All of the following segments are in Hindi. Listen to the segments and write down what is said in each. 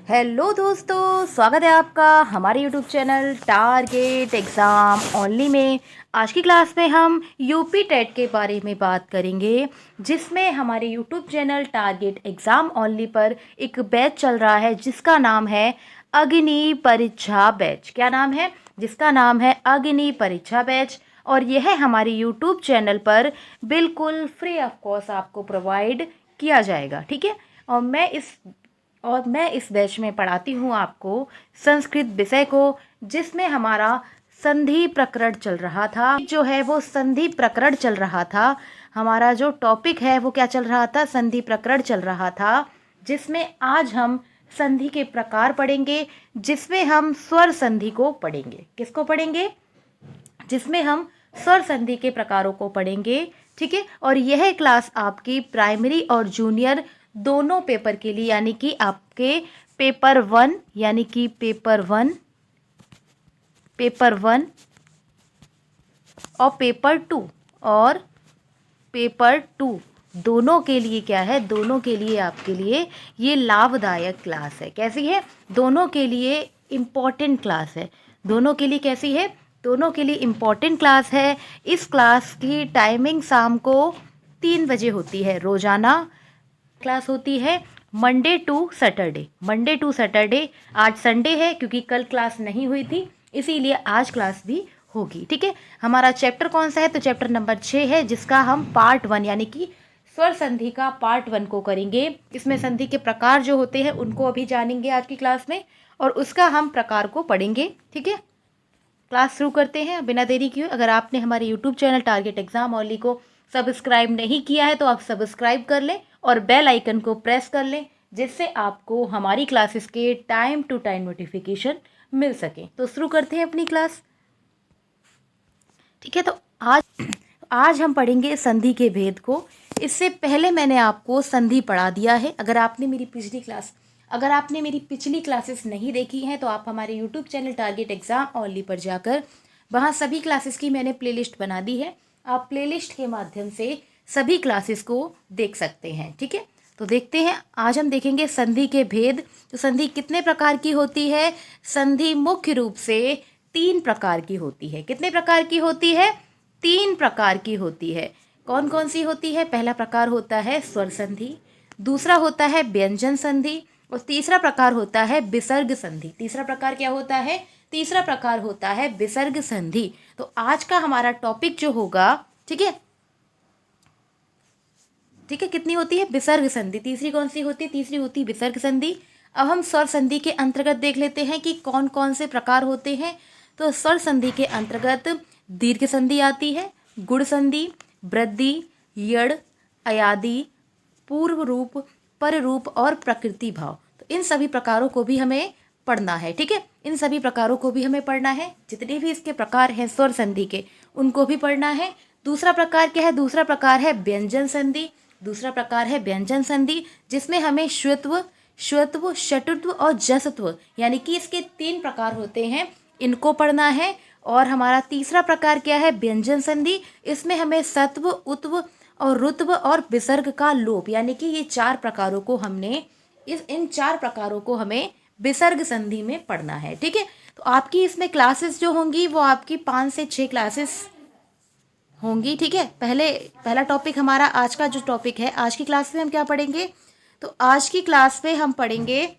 हेलो दोस्तों, स्वागत है आपका हमारे YouTube channel target exam only में। आज की क्लास में हम यूपी टेट के बारे में बात करेंगे, जिसमें हमारे YouTube channel target exam only पर एक बैच चल रहा है जिसका नाम है अग्नि परीक्षा बैच। क्या नाम है? जिसका नाम है अग्नि परीक्षा बैच। और यह हमारे यूट्यूब चैनल पर बिल्कुल फ्री ऑफ कॉस्ट आपको प्रोवाइड किया जाएगा, ठीक है। और मैं इस बैच में पढ़ाती हूँ आपको संस्कृत विषय को, जिसमें हमारा संधि प्रकरण चल रहा था। जो है वो संधि प्रकरण चल रहा था। हमारा जो टॉपिक है वो क्या चल रहा था? संधि प्रकरण चल रहा था, जिसमें आज हम संधि के प्रकार पढ़ेंगे, जिसमें हम स्वर संधि को पढ़ेंगे। किसको पढ़ेंगे? जिसमें हम स्वर संधि के प्रकारों को पढ़ेंगे, ठीक है। और यह क्लास आपकी प्राइमरी और जूनियर दोनों पेपर के लिए, यानी कि आपके पेपर वन और पेपर टू दोनों के लिए क्या है? दोनों के लिए आपके लिए ये लाभदायक क्लास है। कैसी है? दोनों के लिए इम्पॉर्टेंट क्लास है। दोनों के लिए कैसी है? दोनों के लिए इम्पॉर्टेंट क्लास है। इस क्लास की टाइमिंग शाम को 3 बजे होती है। रोज़ाना क्लास होती है मंडे टू सैटरडे। आज संडे है क्योंकि कल क्लास नहीं हुई थी, इसीलिए आज क्लास भी होगी, ठीक है। हमारा चैप्टर कौन सा है? तो चैप्टर नंबर 6 है, जिसका हम पार्ट 1 यानी कि स्वर संधि का पार्ट 1 को करेंगे। इसमें संधि के प्रकार जो होते हैं उनको अभी जानेंगे आज की क्लास में, और उसका हम प्रकार को पढ़ेंगे, ठीक है। क्लास शुरू करते हैं बिना देरी किए। अगर आपने हमारे YouTube channel target exam only को सब्सक्राइब नहीं किया है तो आप सब्सक्राइब कर लें और बेल आइकन को प्रेस कर लें, जिससे आपको हमारी क्लासेस के टाइम टू टाइम नोटिफिकेशन मिल सके। तो शुरू करते हैं अपनी क्लास, ठीक है। तो आज हम पढ़ेंगे संधि के भेद को। इससे पहले मैंने आपको संधि पढ़ा दिया है। अगर आपने मेरी पिछली क्लासेस नहीं देखी हैं तो आप हमारे YouTube channel target exam only पर जाकर वहाँ सभी क्लासेस की मैंने प्लेलिस्ट बना दी है। आप प्लेलिस्ट के माध्यम से सभी क्लासेस को देख सकते हैं, ठीक है। तो देखते हैं, आज हम देखेंगे संधि के भेद। तो संधि कितने प्रकार की होती है? संधि मुख्य रूप से 3 प्रकार की होती है। कितने प्रकार की होती है? 3 प्रकार की होती है। कौन कौन सी होती है? पहला प्रकार होता है स्वर संधि, दूसरा होता है व्यंजन संधि, और तीसरा प्रकार होता है विसर्ग संधि। तीसरा प्रकार क्या होता है? तीसरा प्रकार होता है विसर्ग संधि। तो आज का हमारा टॉपिक जो होगा, ठीक है, कितनी होती है? विसर्ग संधि। तीसरी कौन सी होती है? तीसरी होती है विसर्ग संधि। अब हम स्वर संधि के अंतर्गत देख लेते हैं कि कौन कौन से प्रकार होते हैं। तो स्वर संधि के अंतर्गत दीर्घ संधि आती है, गुण संधि, वृद्धि, यड़, अयादि, पूर्व रूप, पर रूप और प्रकृति भाव। तो इन सभी प्रकारों को भी हमें पढ़ना है, ठीक है। इन सभी प्रकारों को भी हमें पढ़ना है। जितने भी इसके प्रकार हैं स्वर संधि के, उनको भी पढ़ना है। दूसरा प्रकार क्या है? दूसरा प्रकार है व्यंजन संधि। जिसमें हमें श्रुत्व, षटुत्व और जसत्व, यानी कि इसके 3 प्रकार होते हैं, इनको पढ़ना है। और हमारा तीसरा प्रकार क्या है? व्यंजन संधि। इसमें हमें सत्व, उत्व और रुत्व और विसर्ग का लोप, यानी कि ये 4 प्रकारों को इन 4 प्रकारों को हमें विसर्ग संधि में पढ़ना है, ठीक है। तो आपकी इसमें क्लासेस जो होंगी वो आपकी 5 से 6 क्लासेस होंगी, ठीक है। पहला टॉपिक हमारा आज का जो टॉपिक है, आज की क्लास में हम क्या पढ़ेंगे? तो आज की क्लास में हम पढ़ेंगे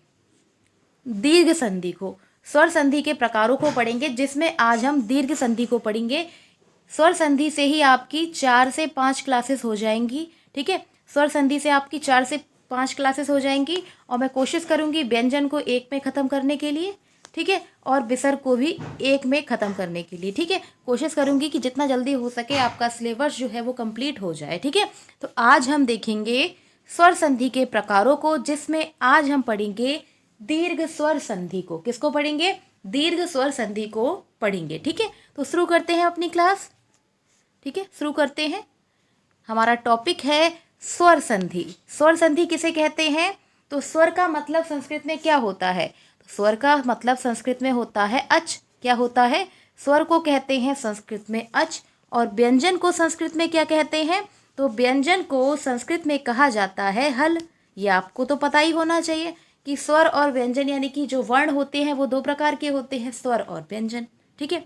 दीर्घ संधि को, स्वर संधि के प्रकारों को पढ़ेंगे, जिसमें आज हम दीर्घ संधि को पढ़ेंगे। स्वर संधि से ही आपकी 4 से 5 क्लासेस हो जाएंगी, ठीक है। स्वर संधि से आपकी 4 से 5 क्लासेस हो जाएंगी, और मैं कोशिश करूंगी व्यंजन को 1 में ख़त्म करने के लिए, ठीक है, और विसर्ग को भी 1 में ख़त्म करने के लिए, ठीक है। कोशिश करूंगी कि जितना जल्दी हो सके आपका सिलेबस जो है वो कंप्लीट हो जाए, ठीक है। तो आज हम देखेंगे स्वर संधि के प्रकारों को, जिसमें आज हम पढ़ेंगे दीर्घ स्वर संधि को। किसको पढ़ेंगे? दीर्घ स्वर संधि को पढ़ेंगे, ठीक है। तो शुरू करते हैं अपनी क्लास, ठीक है, शुरू करते हैं। हमारा टॉपिक है स्वर संधि। स्वर संधि किसे कहते हैं? तो स्वर का मतलब संस्कृत में क्या होता है? तो स्वर का मतलब संस्कृत में होता है अच। क्या होता है? स्वर को कहते हैं संस्कृत में अच। और व्यंजन को संस्कृत में क्या कहते हैं? तो व्यंजन को संस्कृत में कहा जाता है हल। ये आपको तो पता ही होना चाहिए। कि स्वर और व्यंजन यानी कि जो वर्ण होते हैं वो दो प्रकार के होते हैं, स्वर और व्यंजन। ठीक है,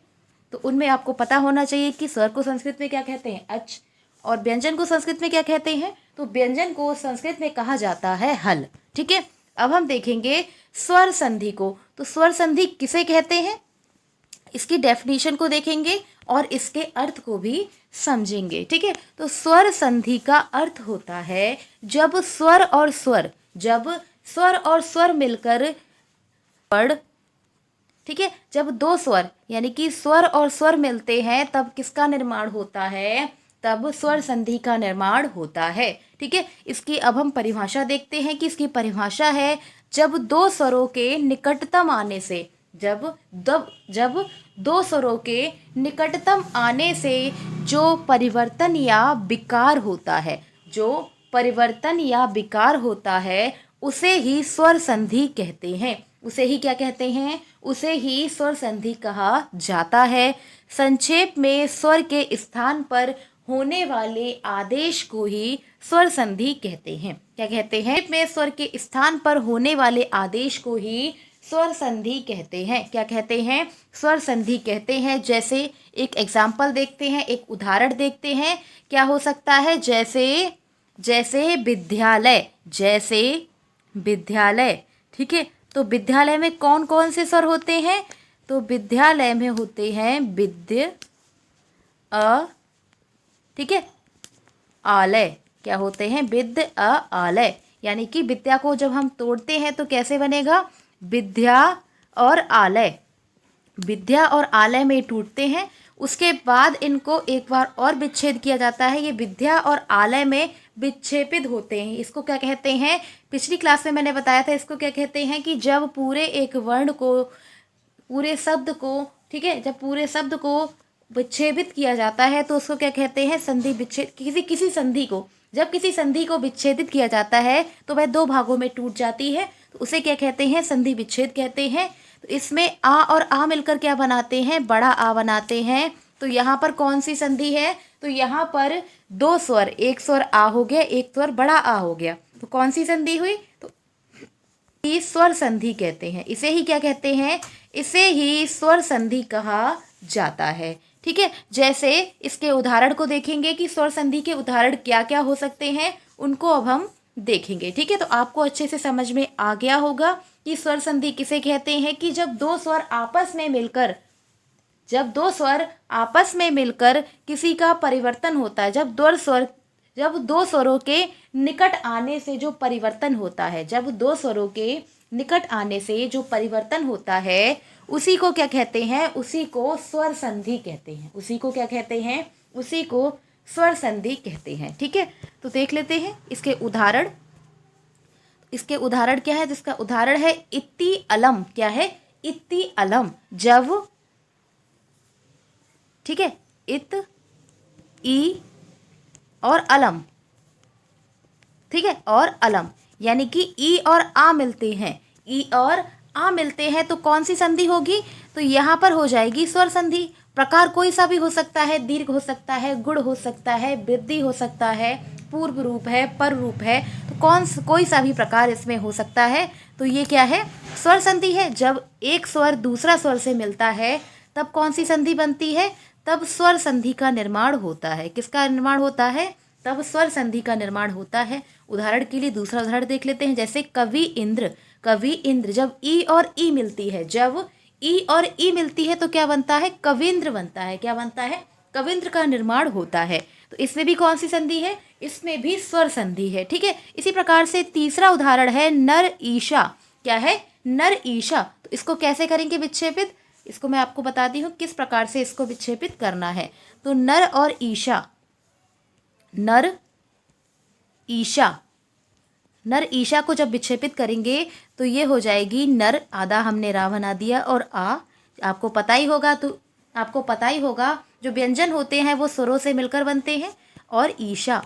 तो उनमें आपको पता होना चाहिए कि स्वर को संस्कृत में क्या कहते हैं, अच, और व्यंजन को संस्कृत में क्या कहते हैं, तो व्यंजन को संस्कृत में कहा जाता है हल। ठीक है, अब हम देखेंगे स्वर संधि को। तो स्वर संधि किसे कहते हैं, इसकी डेफिनेशन को देखेंगे और इसके अर्थ को भी समझेंगे। ठीक है, तो स्वर संधि का अर्थ होता है जब स्वर और स्वर मिलकर पढ़। ठीक है, जब दो स्वर यानी कि स्वर और स्वर मिलते हैं तब किसका निर्माण होता है, तब स्वर संधि का निर्माण होता है। ठीक है, इसकी अब हम परिभाषा देखते हैं कि इसकी परिभाषा है जब दो स्वरों के निकटतम आने से, जब दो स्वरों के निकटतम आने से जो परिवर्तन या विकार होता है, जो परिवर्तन या विकार होता है उसे ही स्वर संधि कहते हैं। उसे ही क्या कहते हैं, उसे ही स्वर संधि कहा जाता है। संक्षेप में स्वर के स्थान पर होने वाले आदेश को ही स्वर संधि कहते हैं। क्या कहते हैं, में स्वर के स्थान पर होने वाले आदेश को ही स्वर संधि कहते हैं। क्या कहते हैं, स्वर संधि कहते हैं। जैसे एक एग्जाम्पल देखते हैं, एक उदाहरण देखते हैं, क्या हो सकता है, जैसे विद्यालय। ठीक है, तो विद्यालय में कौन कौन से स्वर होते हैं, तो विद्यालय में होते हैं विद्य अ, ठीक है, आलय। क्या होते हैं, विद्य अ आलय, यानी कि विद्या को जब हम तोड़ते हैं तो कैसे बनेगा, विद्या और आलय। विद्या और आलय में टूटते हैं, उसके बाद इनको एक बार और विच्छेद किया जाता है। ये विद्या और आलय में विक्षेपित होते हैं। इसको क्या कहते हैं, पिछली क्लास में मैंने बताया था, इसको क्या कहते हैं कि जब पूरे एक वर्ण को, पूरे शब्द को, ठीक है, जब पूरे शब्द को विच्छेदित किया जाता है तो उसको क्या कहते हैं, संधि विच्छेद। किसी संधि को, जब किसी संधि को विच्छेदित किया जाता है तो वह दो भागों में टूट जाती है, तो उसे क्या कहते हैं, संधि विच्छेद कहते हैं। तो इसमें आ और आ मिलकर क्या बनाते हैं, बड़ा आ बनाते हैं। तो यहाँ पर कौन सी संधि है, तो यहाँ पर दो स्वर, एक स्वर आ हो गया, एक स्वर बड़ा आ हो गया, तो कौन सी संधि हुई, तो स्वर संधि कहते हैं। इसे ही क्या कहते हैं, इसे ही स्वर संधि कहा जाता है। ठीक है, जैसे इसके उदाहरण को देखेंगे कि स्वर संधि के उदाहरण क्या क्या हो सकते हैं, उनको अब हम देखेंगे। ठीक है, तो आपको अच्छे से समझ में आ गया होगा कि स्वर संधि किसे कहते हैं, कि जब दो स्वर आपस में मिलकर किसी का परिवर्तन होता है, जब दो स्वरों के निकट आने से जो परिवर्तन होता है, जब दो स्वरों के निकट आने से जो परिवर्तन होता है उसी को क्या कहते हैं, उसी को स्वर संधि कहते हैं। उसी को क्या कहते हैं, उसी को स्वर संधि कहते हैं। ठीक है, तो देख लेते हैं इसके उदाहरण। इसके उदाहरण क्या है, जिसका उदाहरण है इत्ती अलम। क्या है, इत्ती अलम, जब, ठीक है, इत, ई और अलम, ठीक है, और अलम, यानी कि ई और आ मिलते हैं, ई और आ मिलते हैं तो कौन सी संधि होगी, तो यहाँ पर हो जाएगी स्वर संधि। प्रकार कोई सा भी हो सकता है, दीर्घ हो सकता है, गुण हो सकता है, वृद्धि हो सकता है, पूर्व रूप है, पर रूप है, तो कोई सा भी प्रकार इसमें हो सकता है। तो ये क्या है, स्वर संधि है। जब एक स्वर दूसरा स्वर से मिलता है तब कौन सी संधि बनती है, तब स्वर संधि का निर्माण होता है। किसका निर्माण होता है, तब स्वर संधि का निर्माण होता है। उदाहरण के लिए दूसरा उदाहरण देख लेते हैं, जैसे कवि इंद्र। कवि इंद्र, जब ई और ई मिलती है, जब ई और ई मिलती है तो क्या बनता है, कविंद्र बनता है। क्या बनता है, कविंद्र का निर्माण होता है। तो इसमें भी कौन सी संधि है, इसमें भी स्वर संधि है। ठीक है, इसी प्रकार से तीसरा उदाहरण है नर ईशा। क्या है, नर ईशा। तो इसको कैसे करेंगे विक्षेपित, इसको मैं आपको बताती हूँ किस प्रकार से इसको विक्षेपित करना है। तो नर और ईशा, नर ईशा, नर ईशा को जब विक्षेपित करेंगे तो ये हो जाएगी नर, आधा हमने रा बना दिया, और आ आपको पता ही होगा, तो आपको पता ही होगा जो व्यंजन होते हैं वो स्वरों से मिलकर बनते हैं, और ईशा,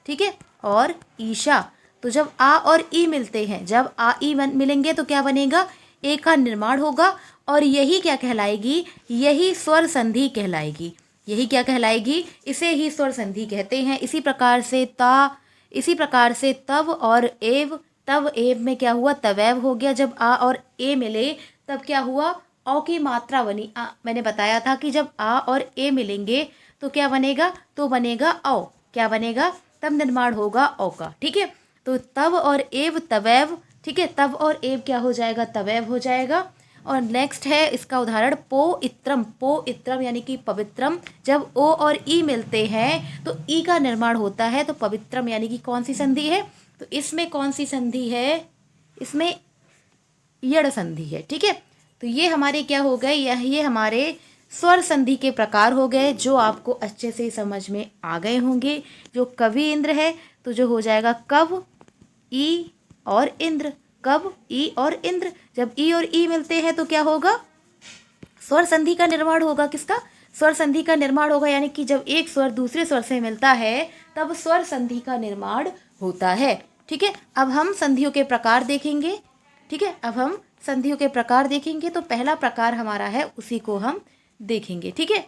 ठीक है, और ईशा। तो जब आ और ई मिलते हैं, जब आ ई मिलेंगे तो क्या बनेगा, ए का निर्माण होगा, और यही क्या कहलाएगी, यही स्वर संधि कहलाएगी। यही क्या कहलाएगी, इसे ही स्वर संधि कहते हैं। इसी प्रकार से तब और एव, तब एव में क्या हुआ, तवैव हो गया। जब आ और ए मिले तब क्या हुआ, औ की मात्रा बनी। मैंने बताया था कि जब आ और ए मिलेंगे तो क्या बनेगा, तो बनेगा औ। क्या बनेगा, तब निर्माण होगा औ का। ठीक है, तो तब और एव तवैव। ठीक है, तब और एव क्या हो जाएगा, तवैव हो जाएगा। और नेक्स्ट है इसका उदाहरण पो इत्रम। पो इत्रम यानी कि पवित्रम। जब ओ और ई मिलते हैं तो ई का निर्माण होता है, तो पवित्रम यानी कि कौन सी संधि है, तो इसमें कौन सी संधि है, इसमें यड़ संधि है। ठीक है, तो ये हमारे क्या हो गए, ये हमारे स्वर संधि के प्रकार हो गए, जो आपको अच्छे से समझ में आ गए होंगे। जो कवि इंद्र है तो जो हो जाएगा कव ई और इंद्र, कव ई और इंद्र। जब ई और ई मिलते हैं तो क्या होगा, स्वर संधि का निर्माण होगा। किसका, स्वर संधि का निर्माण होगा, यानी कि जब एक स्वर दूसरे स्वर से मिलता है तब स्वर संधि का निर्माण होता है। ठीक है, अब हम संधियों के प्रकार देखेंगे। ठीक है, अब हम संधियों के प्रकार देखेंगे। तो पहला प्रकार हमारा है, उसी को हम देखेंगे। ठीक है,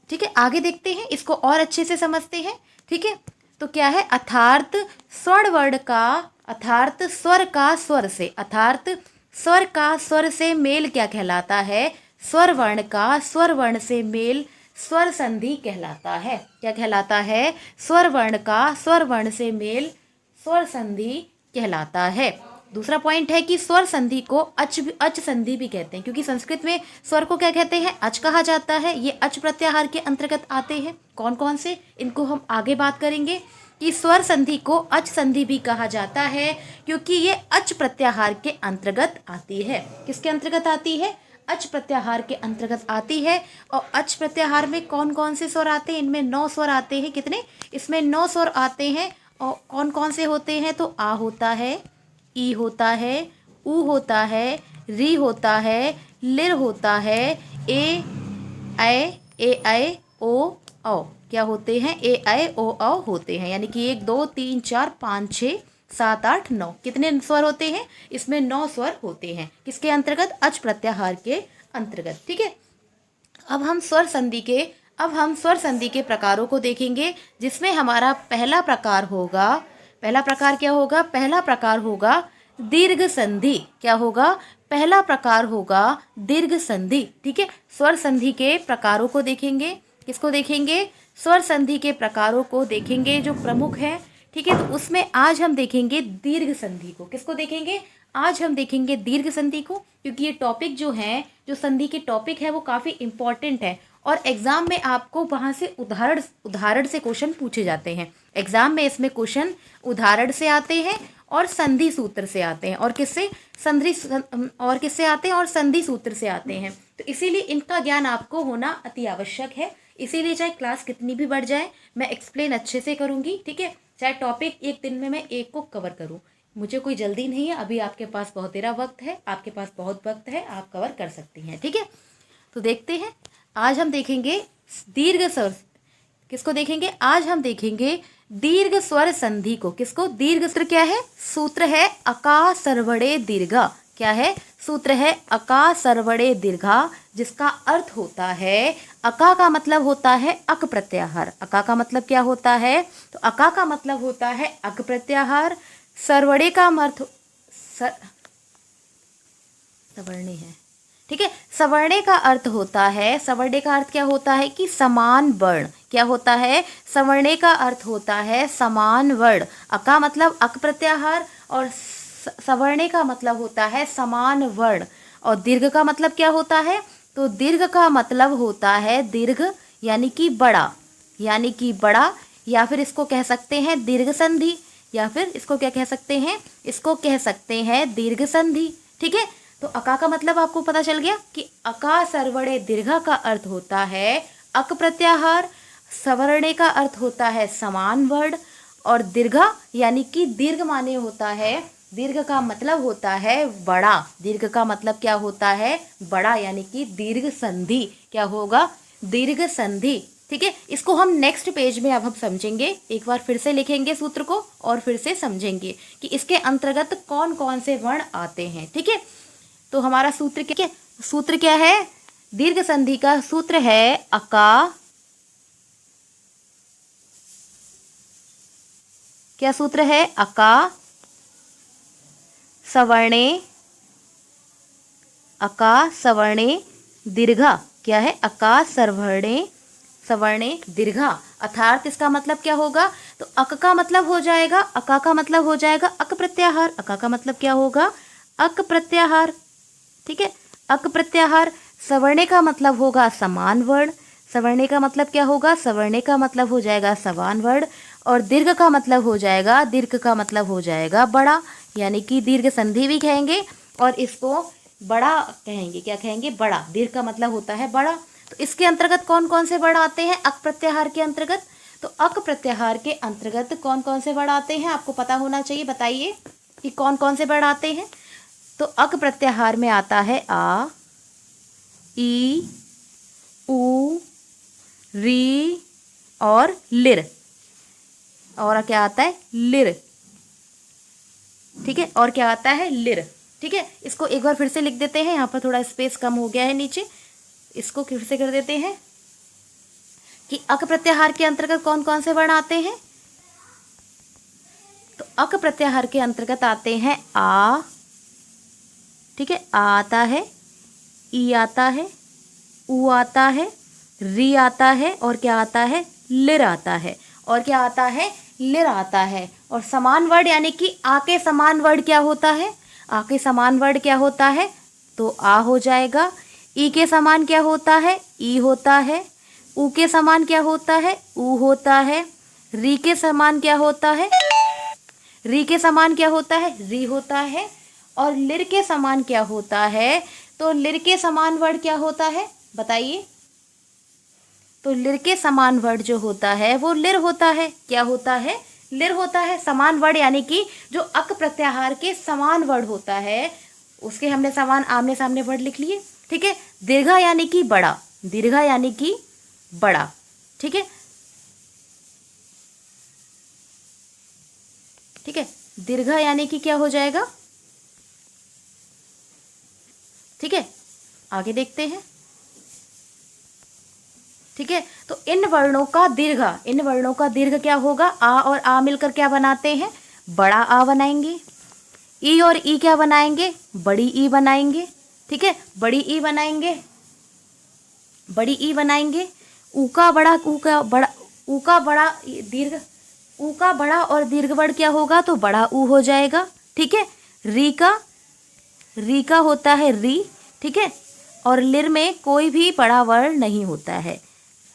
ठीक है, आगे देखते हैं, इसको और अच्छे से समझते हैं। ठीक है, तो क्या है, अर्थात स्वर्ण वर्ण का, अर्थात स्वर का स्वर से, अर्थात स्वर का स्वर से मेल क्या कहलाता है, स्वर वर्ण का स्वर वर्ण से मेल स्वर संधि कहलाता है। क्या कहलाता है, स्वर वर्ण का स्वर वर्ण से मेल स्वर संधि कहलाता है। दूसरा पॉइंट है कि स्वर संधि को अच संधि भी कहते हैं, क्योंकि संस्कृत में स्वर को क्या कहते हैं, अच कहा जाता है। ये अच प्रत्याहार के अंतर्गत आते हैं। कौन कौन से, इनको हम आगे बात करेंगे कि स्वर संधि को अच संधि भी कहा जाता है, क्योंकि ये अच प्रत्याहार के अंतर्गत आती है। किसके अंतर्गत आती है, अच प्रत्याहार के अंतर्गत आती है। और अच प्रत्याहार में कौन कौन से स्वर आते हैं, इनमें 9 स्वर आते हैं। कितने, इसमें 9 स्वर आते हैं। और कौन कौन से होते हैं, तो आ होता है, ई होता है, ऊ होता है, री होता है, लिर होता है, ए ऐ ओ औ क्या होते हैं, ए ऐ ओ औ होते हैं। यानी कि 1 2 3 4 5 6 7 8 9 कितने स्वर होते हैं, इसमें 9 स्वर होते हैं। किसके अंतर्गत, अच प्रत्याहार के अंतर्गत। ठीक है, अब हम स्वर संधि के प्रकारों को देखेंगे, जिसमें हमारा पहला प्रकार होगा, पहला प्रकार क्या होगा, पहला प्रकार होगा दीर्घ संधि। क्या होगा, पहला प्रकार होगा दीर्घ संधि। ठीक है, स्वर संधि के प्रकारों को देखेंगे। किसको देखेंगे, स्वर संधि के प्रकारों को देखेंगे, जो प्रमुख है। ठीक है, तो उसमें आज हम देखेंगे दीर्घ संधि को। किसको देखेंगे, आज हम देखेंगे दीर्घ संधि को, क्योंकि ये टॉपिक जो है, जो संधि के टॉपिक है, वो काफ़ी इंपॉर्टेंट है। और एग्जाम में आपको वहाँ से उदाहरण से क्वेश्चन पूछे जाते हैं। एग्जाम में इसमें क्वेश्चन उदाहरण से आते हैं और संधि सूत्र से आते हैं। और किससे आते हैं, और संधि सूत्र से आते हैं। तो इसीलिए इनका ज्ञान आपको होना अति आवश्यक है। इसीलिए चाहे क्लास कितनी भी बढ़ जाए, मैं एक्सप्लेन अच्छे से करूँगी। ठीक है, चाहे टॉपिक एक दिन में मैं एक को कवर करूँ, मुझे कोई जल्दी नहीं है। अभी आपके पास बहुत तेरा वक्त है, आपके पास बहुत वक्त है, आप कवर कर सकती हैं। ठीक है, तो देखते हैं, आज हम देखेंगे दीर्घ स्वर। किसको देखेंगे, आज हम देखेंगे दीर्घ स्वर संधि को। किसको, दीर्घ सूत्र क्या है, सूत्र है अका सर्वड़े दीर्घा। क्या है, सूत्र है अका सर्वड़े दीर्घा, जिसका अर्थ होता है, अका का मतलब होता है अक प्रत्याहार। अका का मतलब क्या होता है, तो अका का मतलब होता है अक प्रत्याहार। सर्वड़े का अर्थ सवर्णे है। ठीक है, सवर्णे का अर्थ होता है, सवर्णे का अर्थ क्या होता है कि समान वर्ण। क्या होता है, सवर्णे का अर्थ होता है समान वर्ण। अका मतलब अक प्रत्याहार, और सवर्णे का मतलब होता है समान वर्ण। और दीर्घ का मतलब क्या होता है, तो दीर्घ का मतलब होता है दीर्घ यानी कि बड़ा, यानी कि बड़ा, या फिर इसको कह सकते हैं दीर्घ संधि, या फिर इसको क्या कह सकते हैं, इसको कह सकते हैं दीर्घ संधि। ठीक है, तो अका का मतलब आपको पता चल गया कि अका सर्वणे दीर्घा का अर्थ होता है अक प्रत्याहार, सवर्णे का अर्थ होता है समान वर्ण, और दीर्घा यानी कि दीर्घ माने होता है, दीर्घ का मतलब होता है बड़ा। दीर्घ का मतलब क्या होता है, बड़ा, यानी कि दीर्घ संधि। क्या होगा, दीर्घ संधि। ठीक है, इसको हम नेक्स्ट पेज में अब हम समझेंगे। एक बार फिर से लिखेंगे सूत्र को और फिर से समझेंगे कि इसके अंतर्गत कौन कौन से वर्ण आते हैं। ठीक है, तो हमारा सूत्र क्या है, दीर्घ संधि का सूत्र है अका क्या सूत्र है? अका सवर्णे दीर्घा। क्या है? अका सवर्णे दीर्घा। अर्थात इसका मतलब क्या होगा? तो अक का मतलब हो जाएगा, अका का मतलब हो जाएगा अक प्रत्याहार। अका का मतलब क्या होगा? अक प्रत्याहार। ठीक है, अक प्रत्याहार। सवर्णे का मतलब होगा समान वर्ण। सवर्णे का मतलब क्या होगा? सवर्णे का मतलब हो जाएगा समान वर्ण। और दीर्घ का मतलब हो जाएगा, दीर्घ का मतलब हो जाएगा बड़ा, यानी कि दीर्घ संधि भी कहेंगे और इसको बड़ा कहेंगे। क्या कहेंगे? बड़ा। दीर्घ का मतलब होता है बड़ा। तो इसके अंतर्गत कौन कौन से वर्ण आते हैं अक प्रत्याहार के अंतर्गत? तो अक प्रत्याहार के अंतर्गत कौन कौन से वर्ण आते हैं आपको पता होना चाहिए। बताइए कि कौन कौन से वर्ण आते हैं। तो अक प्रत्याहार में आता है आ, ई, उ, री और लिर। और क्या आता है? लिर। ठीक है, और क्या आता है? लिर। ठीक है, इसको एक बार फिर से लिख देते हैं। यहाँ पर थोड़ा स्पेस कम हो गया है नीचे, इसको फिर से कर देते हैं कि अक प्रत्याहार के अंतर्गत कौन कौन से वर्ण आते हैं। तो अक प्रत्याहार के अंतर्गत आते हैं आ, ठीक है, आ आता है, ई आता है, उ आता है, री आता है और क्या आता है? लिर आता है। और क्या आता है? लिर आता है। और समान वर्ण यानी कि आ के समान वर्ण क्या होता है? आ के समान वर्ण क्या होता है? तो आ हो जाएगा। ई के समान क्या होता है? ई होता है। उ के समान क्या होता है? उ होता है। री के समान क्या होता है? री के समान क्या होता है? री होता है। और लिर के समान क्या होता है? तो लिर के समान वर्ण क्या होता है? बताइए। तो लिर के समान वर्ण जो होता है वो लिर होता है। क्या होता है? लिर होता है। समान वर्ण यानी कि जो अक प्रत्याहार के समान वर्ण होता है उसके हमने समान आमने सामने वर्ण लिख लिए। ठीक है, दीर्घा यानी कि बड़ा, दीर्घा यानी कि बड़ा। ठीक है, ठीक है, दीर्घा यानी कि क्या हो जाएगा? ठीक है, आगे देखते हैं। ठीक है, तो इन वर्णों का दीर्घ, इन वर्णों का दीर्घ क्या होगा? आ और आ मिलकर क्या बनाते हैं? बड़ा आ बनाएंगे। ई और ई क्या बनाएंगे? बड़ी ई बनाएंगे। ठीक है, बड़ी ई बनाएंगे, बड़ी ई बनाएंगे। ऊ का बड़ा, ऊ का बड़ा, ऊ का बड़ा दीर्घ, ऊ का बड़ा और दीर्घ वर्ण क्या होगा? तो बड़ा ऊ हो जाएगा। ठीक है, री का होता है री। ठीक है, और लिर में कोई भी बड़ा वर्ण नहीं होता है,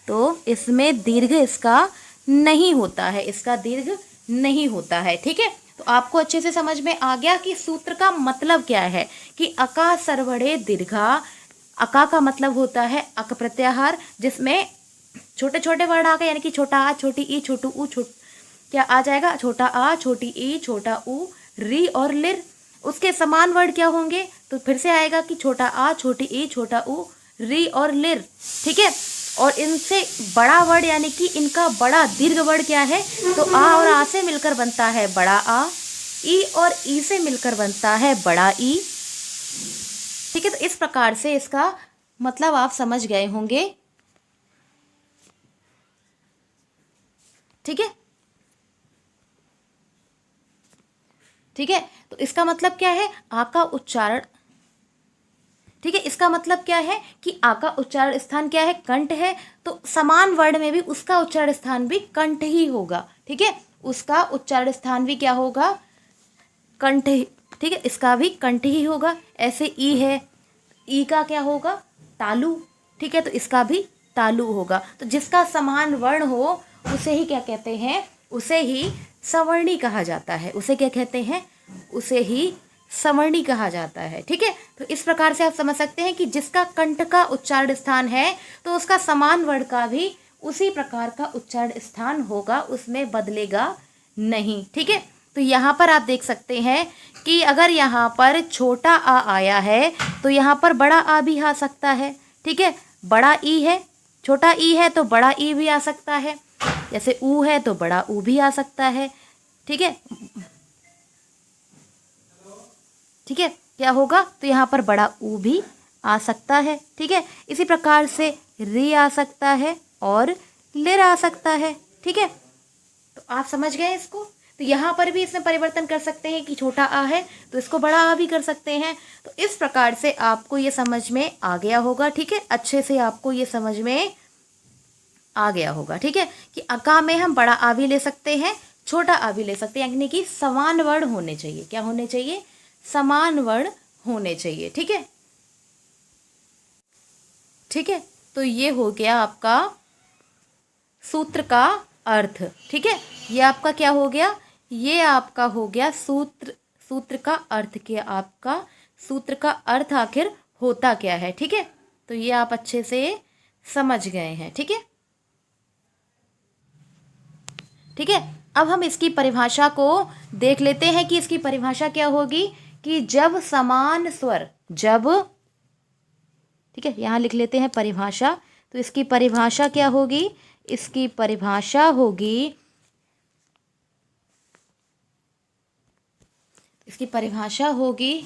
तो इसमें दीर्घ इसका नहीं होता है, इसका दीर्घ नहीं होता है। ठीक है, तो आपको अच्छे से समझ में आ गया कि सूत्र का मतलब क्या है कि अका सर्वणे दीर्घा। अका का मतलब होता है अक प्रत्याहार, जिसमें छोटे छोटे वर्ण आ गए, यानी कि छोटा आ, छोटी ई, छोटू ऊ, क्या आ जाएगा? छोटा आ, छोटी ई, छोटा ऊ, री और लिर। उसके समान वर्ण क्या होंगे? तो फिर से आएगा कि छोटा आ, छोटी ई, छोटा ऊ, री और लिर। ठीक है, और इनसे बड़ा वर्ण यानी कि इनका बड़ा दीर्घ वर्ण क्या है? तो आ और आ से मिलकर बनता है बड़ा आ, ई और ई से मिलकर बनता है बड़ा ई। ठीक है, तो इस प्रकार से इसका मतलब आप समझ गए होंगे। ठीक है, ठीक है, तो इसका मतलब क्या है? आ का उच्चारण, ठीक है, इसका मतलब क्या है कि आ का उच्चारण स्थान क्या है? कंठ है। तो समान वर्ण में भी उसका उच्चारण स्थान भी कंठ ही होगा। ठीक है, उसका उच्चारण स्थान भी क्या होगा? कंठ। ठीक है, इसका भी कंठ ही होगा। ऐसे ई है, ई का क्या होगा? तालु। ठीक है, तो इसका भी तालु होगा। तो जिसका समान वर्ण हो उसे ही क्या कहते हैं? उसे ही सवर्णी कहा जाता है। उसे क्या कहते हैं? उसे ही सवर्णी कहा जाता है। ठीक है, तो इस प्रकार से आप समझ सकते हैं कि जिसका कंठ का उच्चारण स्थान है तो उसका समान वर्ण का भी उसी प्रकार का उच्चारण स्थान होगा, उसमें बदलेगा नहीं। ठीक है, तो यहाँ पर आप देख सकते हैं कि अगर यहाँ पर छोटा आ आया है तो यहाँ पर बड़ा आ भी आ सकता है। ठीक है, बड़ा ई है, छोटा ई है तो बड़ा ई भी आ सकता है। जैसे ऊ है तो बड़ा ऊ भी आ सकता है। ठीक है, ठीक है, क्या होगा? तो यहाँ पर बड़ा ऊ भी आ सकता है। ठीक है, इसी प्रकार से री आ सकता है और लिर आ सकता है। ठीक है, तो आप समझ गए इसको। तो यहाँ पर भी इसमें परिवर्तन कर सकते हैं कि छोटा आ है तो इसको बड़ा आ भी कर सकते हैं। तो इस प्रकार से आपको ये समझ में आ गया होगा, ठीक है, अच्छे से आपको ये समझ में आ गया होगा, ठीक है, कि अका में हम बड़ा आ भी ले सकते हैं, छोटा आ भी ले सकते हैं, यानी कि समान वर्ण होने चाहिए। क्या होने चाहिए? समान वर्ण होने चाहिए, ठीक है, ठीक है। तो ये हो गया आपका सूत्र का अर्थ, ठीक है। ये आपका क्या हो गया? ये आपका हो गया सूत्र का अर्थ। क्या आपका सूत्र का अर्थ आखिर होता क्या है, ठीक है। तो ये आप अच्छे से समझ गए हैं, ठीक है, ठीक है। अब हम इसकी परिभाषा को देख लेते हैं कि इसकी परिभाषा क्या होगी, कि जब समान स्वर, जब, ठीक है, यहाँ लिख लेते हैं परिभाषा। तो इसकी परिभाषा क्या होगी? इसकी परिभाषा होगी, इसकी परिभाषा होगी,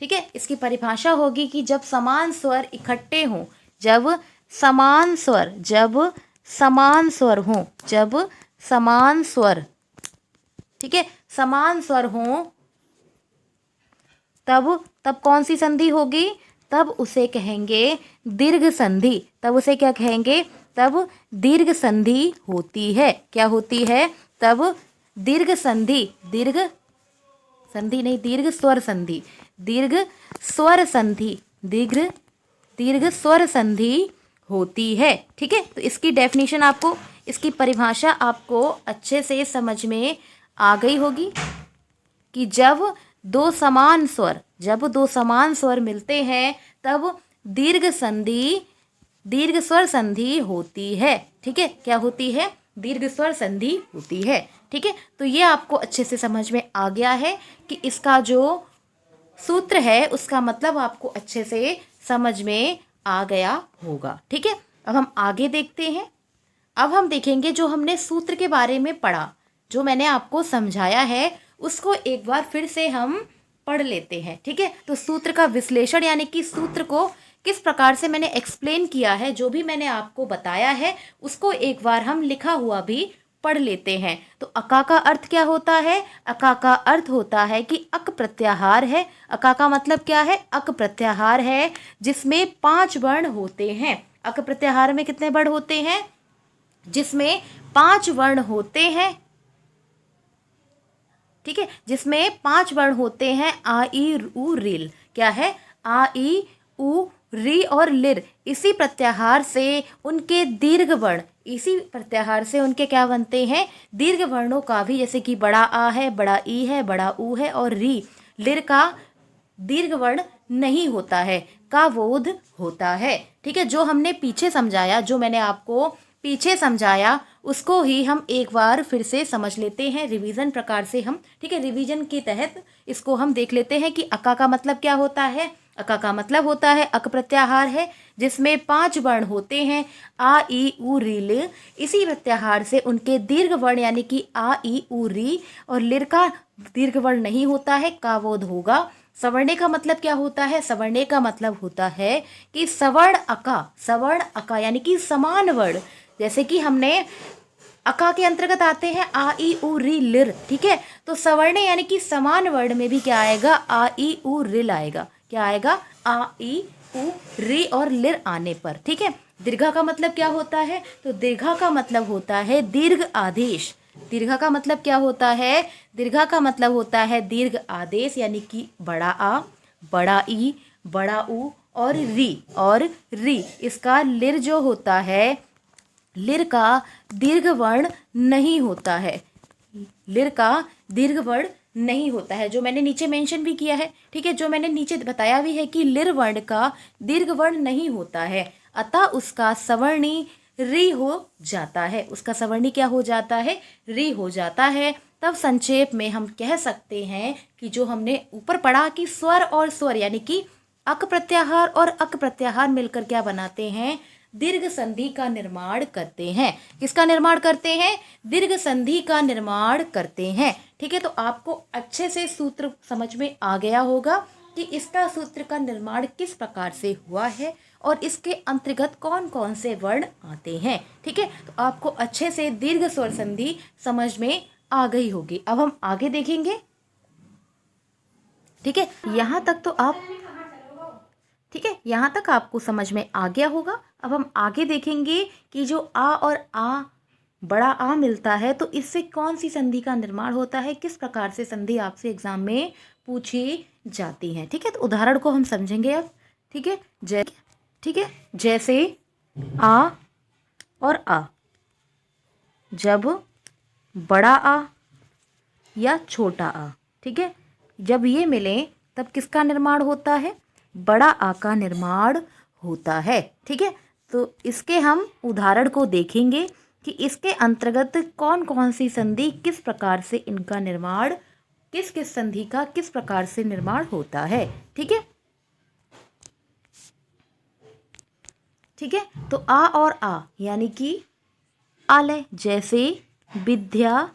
ठीक है, इसकी परिभाषा होगी कि जब समान स्वर इकट्ठे हों, जब समान स्वर, जब समान स्वर हों, जब समान स्वर, ठीक है, समान स्वर हों, तब कौन सी संधि होगी? तब उसे कहेंगे दीर्घ संधि। तब उसे क्या कहेंगे? तब दीर्घ संधि होती है। क्या होती है? तब दीर्घ संधि, दीर्घ संधि नहीं, दीर्घ स्वर संधि, दीर्घ स्वर संधि, दीर्घ स्वर संधि होती है, ठीक है। तो इसकी डेफिनेशन आपको, इसकी परिभाषा आपको अच्छे से समझ में आ गई होगी कि जब दो समान स्वर, जब दो समान स्वर मिलते हैं तब दीर्घ संधि, दीर्घ स्वर संधि होती है, ठीक है। क्या होती है? दीर्घ स्वर संधि होती है, ठीक है। तो ये आपको अच्छे से समझ में आ गया है कि इसका जो सूत्र है उसका मतलब आपको अच्छे से समझ में आ गया होगा, ठीक है। अब हम आगे देखते हैं। अब हम देखेंगे जो हमने सूत्र के बारे में पढ़ा, जो मैंने आपको समझाया है उसको एक बार फिर से हम पढ़ लेते हैं, ठीक है। तो सूत्र का विश्लेषण, यानी कि सूत्र को किस प्रकार से मैंने एक्सप्लेन किया है, जो भी मैंने आपको बताया है उसको एक बार हम लिखा हुआ भी पढ़ लेते हैं। तो अका का अर्थ क्या होता है? अका का अर्थ होता है कि अक प्रत्याहार है। अका का मतलब क्या है? अक प्रत्याहार है जिसमें 5 वर्ण होते हैं। अक प्रत्याहार में कितने वर्ण होते हैं? जिसमें 5 वर्ण होते हैं, ठीक है, जिसमें 5 वर्ण होते हैं। आ ई उ रिल, क्या है? आ ई उ री और लिर। इसी प्रत्याहार से उनके दीर्घ वर्ण, इसी प्रत्याहार से उनके क्या बनते हैं? दीर्घ वर्णों का भी, जैसे कि बड़ा आ है, बड़ा ई है, बड़ा ऊ है और री, लिर का दीर्घ वर्ण नहीं होता है, का बोध होता है, ठीक है। जो हमने पीछे समझाया, जो मैंने आपको पीछे समझाया उसको ही हम एक बार फिर से समझ लेते हैं रिवीजन प्रकार से हम, ठीक है। रिवीजन के तहत इसको हम देख लेते हैं कि अका का मतलब क्या होता है। अका का मतलब होता है अक प्रत्याहार है जिसमें 5 वर्ण होते हैं। आ ई उ री लिर। इसी प्रत्याहार से उनके दीर्घ वर्ण, यानी कि आ ई उ री और लिर का दीर्घ वर्ण नहीं होता है, का बोध होगा। सवर्णे का मतलब क्या होता है? सवर्णे का मतलब होता है कि सवर्ण अका यानी कि समान वर्ण, जैसे कि हमने अका के अंतर्गत आते हैं आ ई उ री लिर, ठीक है। तो सवर्णे यानी कि समान वर्ण में भी क्या आएगा? आ ई उ रिल आएगा। क्या आएगा? आ ई उ री और लिर आने पर, ठीक है। दीर्घा का मतलब क्या होता है? तो दीर्घा का मतलब होता है दीर्घ आदेश। दीर्घा का मतलब क्या होता है? दीर्घा का मतलब होता है दीर्घ आदेश, यानी कि बड़ा आ, बड़ा ई, बड़ा ऊ और री। इसका लिर जो होता है, लिर का दीर्घ वर्ण नहीं होता है, लिर का दीर्घ वर्ण नहीं होता है, जो मैंने नीचे मेंशन भी किया है, ठीक है। जो मैंने नीचे बताया भी है कि लिर वर्ण का दीर्घ वर्ण नहीं होता है, अतः उसका सवर्णी री हो जाता है। उसका सवर्णी क्या हो जाता है? री हो जाता है। तब संक्षेप में हम कह सकते हैं कि जो हमने ऊपर पढ़ा कि स्वर और स्वर, यानी कि अक प्रत्याहार और अक प्रत्याहार मिलकर क्या बनाते हैं? दीर्घ संधि का निर्माण करते हैं। किसका निर्माण करते हैं? दीर्घ संधि का निर्माण करते हैं, ठीक है। तो आपको अच्छे से सूत्र समझ में आ गया होगा कि इसका सूत्र का निर्माण किस प्रकार से हुआ है और इसके अंतर्गत कौन कौन से वर्ण आते हैं, ठीक है। तो आपको अच्छे से दीर्घ स्वर संधि समझ में आ गई होगी। अब हम आगे देखेंगे। ठीक है, यहाँ तक तो आप, ठीक है, यहाँ तक आपको समझ में आ गया होगा। अब हम आगे देखेंगे कि जो आ और आ, बड़ा आ मिलता है तो इससे कौन सी संधि का निर्माण होता है, किस प्रकार से संधि आपसे एग्जाम में पूछी जाती है। ठीक है, तो उदाहरण को हम समझेंगे अब। ठीक है, ठीक है, जैसे आ और आ, जब बड़ा आ या छोटा आ, ठीक है, जब ये मिले तब किसका निर्माण होता है, बड़ा आ का निर्माण होता है। ठीक है, तो इसके हम उदाहरण को देखेंगे कि इसके अंतर्गत कौन कौन सी संधि किस प्रकार से इनका निर्माण, किस किस संधि का किस प्रकार से निर्माण होता है। ठीक है, ठीक है, तो आ और आ यानी कि आलय, जैसे विद्या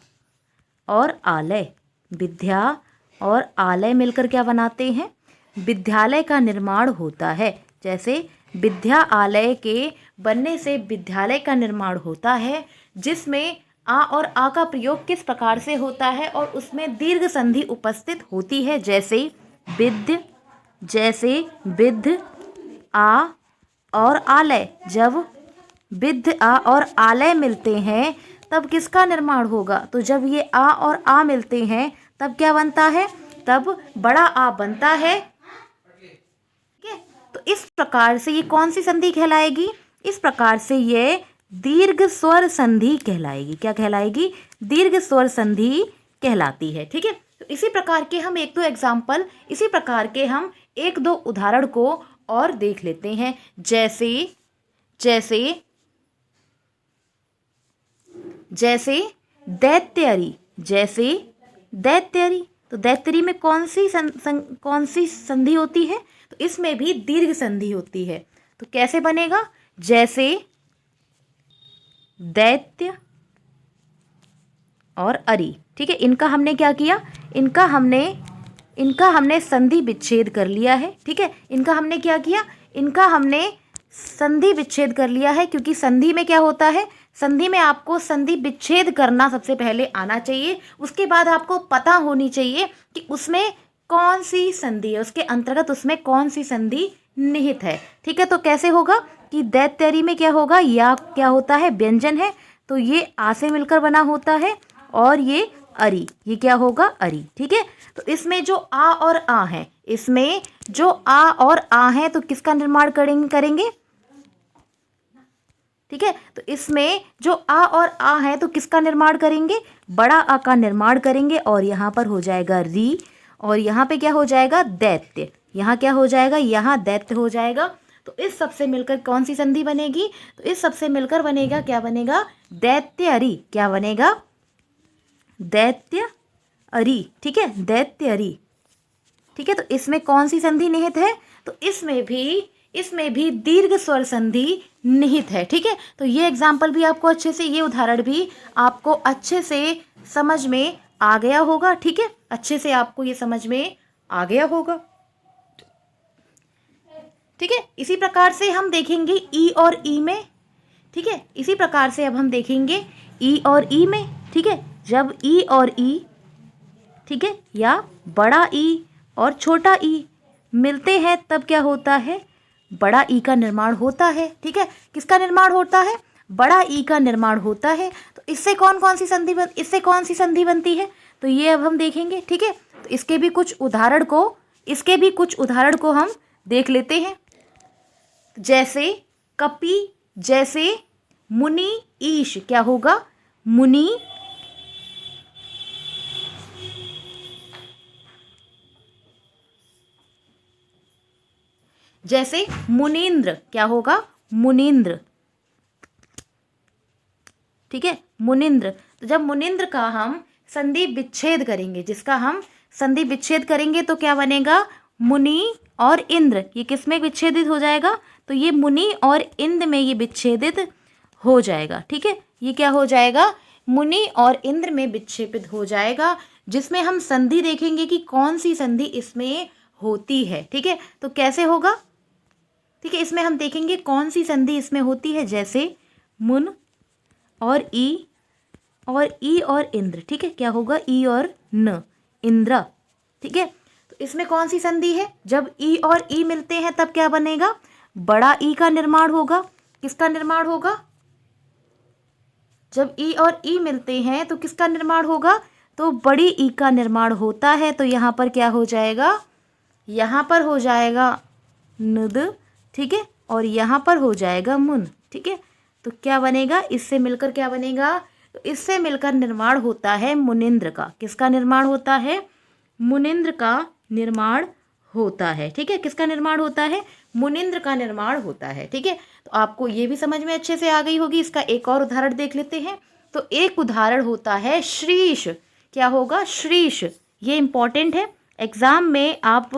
और आलय, विद्या और आलय मिलकर क्या बनाते हैं, विद्यालय का निर्माण होता है। जैसे विद्या आलय के बनने से विद्यालय का निर्माण होता है, जिसमें आ और आ का प्रयोग किस प्रकार से होता है और उसमें दीर्घ संधि उपस्थित होती है। जैसे विद्य, जैसे विद्य आ और आलय, जब विद्य आ और आलय मिलते हैं तब किसका निर्माण होगा, तो जब ये आ और आ मिलते हैं तब क्या बनता है, तब बड़ा आ बनता है। ठीक है, तो इस प्रकार से ये कौन सी संधि कहलाएगी, इस प्रकार से ये दीर्घ स्वर संधि कहलाएगी। क्या कहलाएगी, दीर्घ स्वर संधि कहलाती है। ठीक है, तो इसी प्रकार के हम एक दो एग्जाम्पल, इसी प्रकार के हम एक दो उदाहरण को और देख लेते हैं। जैसे जैसे जैसे दैत्यरी, जैसे दैत्यरी, तो दैत्यरी में कौन सी संधि होती है, तो इसमें भी दीर्घ संधि होती है। तो कैसे बनेगा, जैसे दैत्य और अरि। ठीक है, इनका हमने क्या किया, इनका हमने संधि विच्छेद कर लिया है। ठीक है, इनका हमने क्या किया, इनका हमने संधि विच्छेद कर लिया है, क्योंकि संधि में क्या होता है, संधि में आपको संधि विच्छेद करना सबसे पहले आना चाहिए। उसके बाद आपको पता होनी चाहिए कि उसमें कौन सी संधि है, उसके अंतर्गत उसमें कौन सी संधि निहित है। ठीक है, तो कैसे होगा कि दैत्यरी में क्या होगा, या क्या होता है, व्यंजन है, तो ये आ से मिलकर बना होता है, और ये अरि, ये क्या होगा, अरि। ठीक है, तो इसमें जो आ और आ है, इसमें जो आ और आ है तो किसका निर्माण करेंगे। ठीक है, तो इसमें जो आ और आ है तो किसका निर्माण करेंगे, बड़ा आ का निर्माण करेंगे, और यहाँ पर हो जाएगा री, और यहाँ पे क्या हो जाएगा, दैत्य, यहाँ क्या हो जाएगा, यहाँ दैत्य हो जाएगा। तो इस सब से मिलकर कौन सी संधि बनेगी, तो इस सब से मिलकर बनेगा, क्या बनेगा, दैत्य अरि। क्या बनेगा, दैत्य अरि। ठीक है, दैत्य अरि। ठीक है, तो इसमें कौन सी संधि निहित है, तो इसमें भी दीर्घ स्वर संधि निहित है। ठीक है, तो ये एग्जाम्पल भी आपको अच्छे से, ये उदाहरण भी आपको अच्छे से समझ में आ गया होगा। ठीक है, अच्छे से आपको ये समझ में आ गया होगा। ठीक है, इसी प्रकार से हम देखेंगे ई और ई में। ठीक है, इसी प्रकार से अब हम देखेंगे ई और ई में। ठीक है, जब ई और ई, ठीक है, या बड़ा ई और छोटा ई मिलते हैं तब क्या होता है, बड़ा ई का निर्माण होता है। ठीक है, किसका निर्माण होता है, बड़ा ई का निर्माण होता है। तो इससे कौन कौन सी संधि बनती है, तो ये अब हम देखेंगे। ठीक है, तो इसके भी कुछ उदाहरण को हम देख लेते हैं। जैसे कपि, जैसे मुनि ईश, क्या होगा, मुनि, जैसे मुनीन्द्र, क्या होगा, मुनीन्द्र। ठीक है, मुनीन्द्र। तो जब मुनीन्द्र का हम संधि विच्छेद करेंगे, जिसका हम संधि विच्छेद करेंगे तो क्या बनेगा, मुनि और इंद्र। ये किस में विच्छेदित हो जाएगा, तो ये मुनि और इंद्र में ये विच्छेदित हो जाएगा। ठीक है, ये क्या हो जाएगा, मुनि और इंद्र में विच्छेदित हो जाएगा, जिसमें हम संधि देखेंगे कि कौन सी संधि इसमें होती है। ठीक है, तो कैसे होगा, ठीक है, इसमें हम देखेंगे कौन सी संधि इसमें होती है। जैसे मुन और ई और ई और इंद्र, ठीक है, क्या होगा, ई और न, इंद्र, ठीक है। तो इसमें कौन सी संधि है, जब ई और ई मिलते हैं तब क्या बनेगा, बड़ा ई का निर्माण होगा। किसका निर्माण होगा, जब ई और ई मिलते हैं तो किसका निर्माण होगा, तो बड़ी ई का निर्माण होता है। तो यहाँ पर क्या हो जाएगा, यहाँ पर हो जाएगा नुद, ठीक है, और यहाँ पर हो जाएगा मुन, ठीक है। तो क्या बनेगा, इससे मिलकर क्या बनेगा, तो इससे मिलकर निर्माण होता है मुनिंद्र का। किसका निर्माण होता है, मुनिंद्र का निर्माण होता है, ठीक है। किसका निर्माण होता है, मुनिंद्र का निर्माण होता है, ठीक है। तो आपको ये भी समझ में अच्छे से आ गई होगी। इसका एक और उदाहरण देख लेते हैं। तो एक उदाहरण होता है श्रीश, क्या होगा, श्रीश, ये इंपॉर्टेंट है एग्जाम में आप,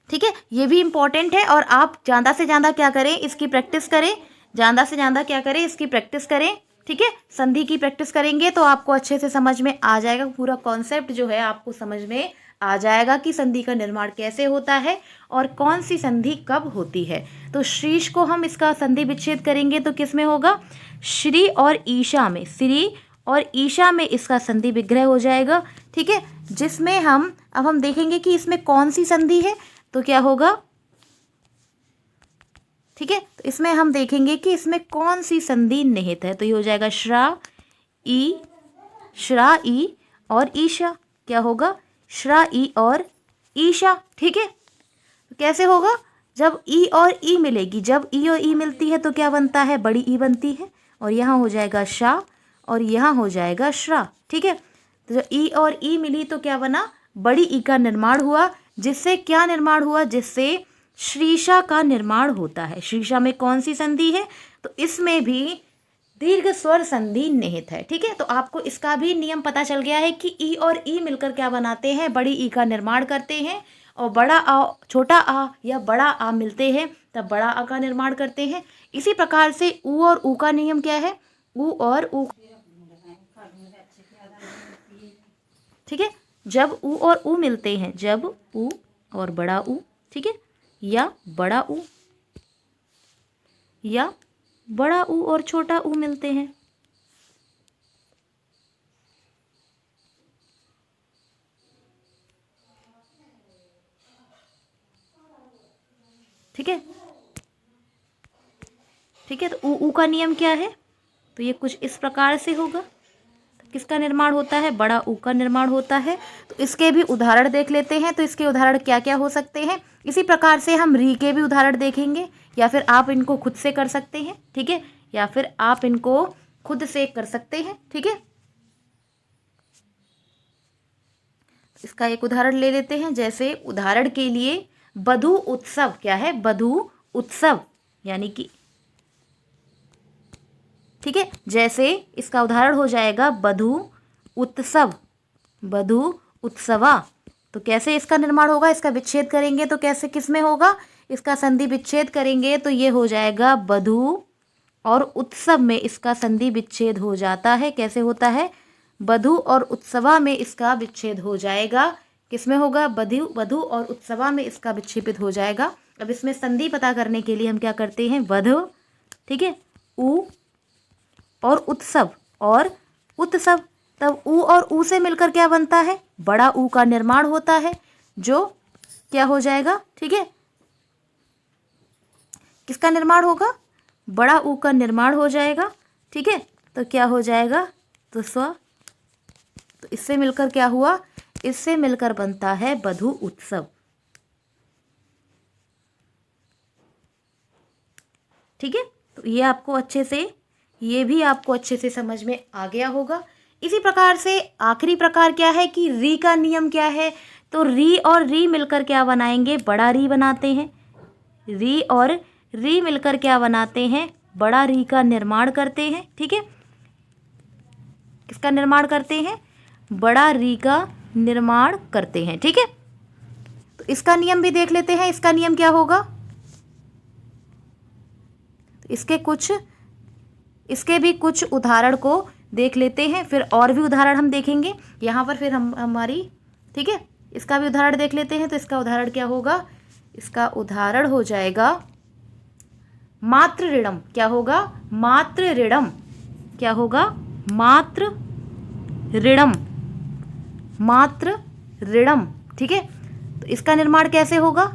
ठीक है, ये भी इंपॉर्टेंट है। और आप ज़्यादा से ज़्यादा क्या करें, इसकी प्रैक्टिस करें, ज़्यादा से ज़्यादा क्या करें, इसकी प्रैक्टिस करें, ठीक है। संधि की प्रैक्टिस करेंगे तो आपको अच्छे से समझ में आ जाएगा, पूरा कॉन्सेप्ट जो है आपको समझ में आ जाएगा कि संधि का निर्माण कैसे होता है और कौन सी संधि कब होती है। तो श्रीश को हम इसका संधि विच्छेद करेंगे तो किस में होगा, श्री और ईशा में, श्री और ईशा में इसका संधि विग्रह हो जाएगा, ठीक है। जिसमें हम देखेंगे कि इसमें कौन सी संधि है, तो क्या होगा, ठीक है। तो इसमें हम देखेंगे कि इसमें कौन सी संधि निहित है। तो ये हो जाएगा श्रा ई और ईशा, क्या होगा, श्रा ई और ईशा, ठीक है। तो कैसे होगा, जब ई और ई मिलेगी, जब ई और ई मिलती है तो क्या बनता है, बड़ी ई बनती है, और यहाँ हो जाएगा शा और यहाँ हो जाएगा श्रा, ठीक है। तो जब ई और ई मिली तो क्या बना, बड़ी ई का निर्माण हुआ, जिससे क्या निर्माण हुआ, जिससे श्रीशा का निर्माण होता है। श्रीशा में कौन सी संधि है, तो इसमें भी दीर्घ स्वर संधि निहित है, ठीक है। तो आपको इसका भी नियम पता चल गया है कि ई और ई मिलकर क्या बनाते हैं, बड़ी ई का निर्माण करते हैं, और बड़ा आ, छोटा आ या बड़ा आ मिलते हैं तब बड़ा आ का निर्माण करते हैं। इसी प्रकार से ऊ और ऊ का नियम क्या है, ऊ और ऊ, ठीक है। जब ऊ और ऊ मिलते हैं, जब ऊ और बड़ा ऊ, ठीक है, या बड़ा ऊ या बड़ा ऊ और छोटा ऊ मिलते हैं, ठीक है, ठीक है। तो ऊ ऊ का नियम क्या है, तो ये कुछ इस प्रकार से होगा। तो किसका निर्माण होता है, बड़ा ऊ का निर्माण होता है। तो इसके भी उदाहरण देख लेते हैं। तो इसके उदाहरण क्या क्या हो सकते हैं, इसी प्रकार से हम री के भी उदाहरण देखेंगे, या फिर आप इनको खुद से कर सकते हैं, ठीक है, या फिर आप इनको खुद से कर सकते हैं, ठीक है। इसका एक उदाहरण ले लेते हैं। जैसे उदाहरण के लिए बधू उत्सव, क्या है, बधू उत्सव, यानी कि, ठीक है। जैसे इसका उदाहरण हो जाएगा बधू उत्सव, बधू उत्सवा। तो कैसे इसका निर्माण होगा, इसका विच्छेद करेंगे तो कैसे, किस में होगा, इसका संधि विच्छेद करेंगे तो ये हो जाएगा बधू, और उत्सव में इसका संधि विच्छेद हो जाता है। कैसे होता है, बधू और उत्सवा में इसका विच्छेद हो जाएगा। किस में होगा, बधू बधू और उत्सवा में इसका विच्छेदित हो जाएगा। अब इसमें संधि पता करने के लिए हम क्या करते हैं, वध, ठीक है, ऊ और उत्सव और उत्सव, तब ऊ और ऊ से मिलकर क्या बनता है, बड़ा ऊ का निर्माण होता है, जो क्या हो जाएगा, ठीक है। किसका निर्माण होगा, बड़ा ऊ का निर्माण हो जाएगा, ठीक है। तो क्या हो जाएगा, तो स्व, तो इससे मिलकर क्या हुआ, इससे मिलकर बनता है बधू उत्सव, ठीक है। तो ये आपको अच्छे से, ये भी आपको अच्छे से समझ में आ गया होगा। इसी प्रकार से आखिरी प्रकार क्या है कि री का नियम क्या है, तो री और री मिलकर क्या बनाएंगे, बड़ा री बनाते हैं। री और री मिलकर क्या बनाते हैं, बड़ा री का निर्माण करते हैं, ठीक है। किसका निर्माण करते हैं, बड़ा री का निर्माण करते हैं, ठीक है। तो इसका नियम भी देख लेते हैं। इसका नियम क्या होगा, तो इसके भी कुछ उदाहरण को देख लेते हैं, फिर और भी उदाहरण हम देखेंगे यहाँ पर, फिर हम हमारी, ठीक है, इसका भी उदाहरण देख लेते हैं। तो इसका उदाहरण क्या होगा, इसका उदाहरण हो जाएगा मातृ ऋणम, क्या होगा, मातृ ऋणम, क्या होगा, मात्र ऋणम, मात्र ऋणम। ठीक है, तो इसका निर्माण कैसे होगा?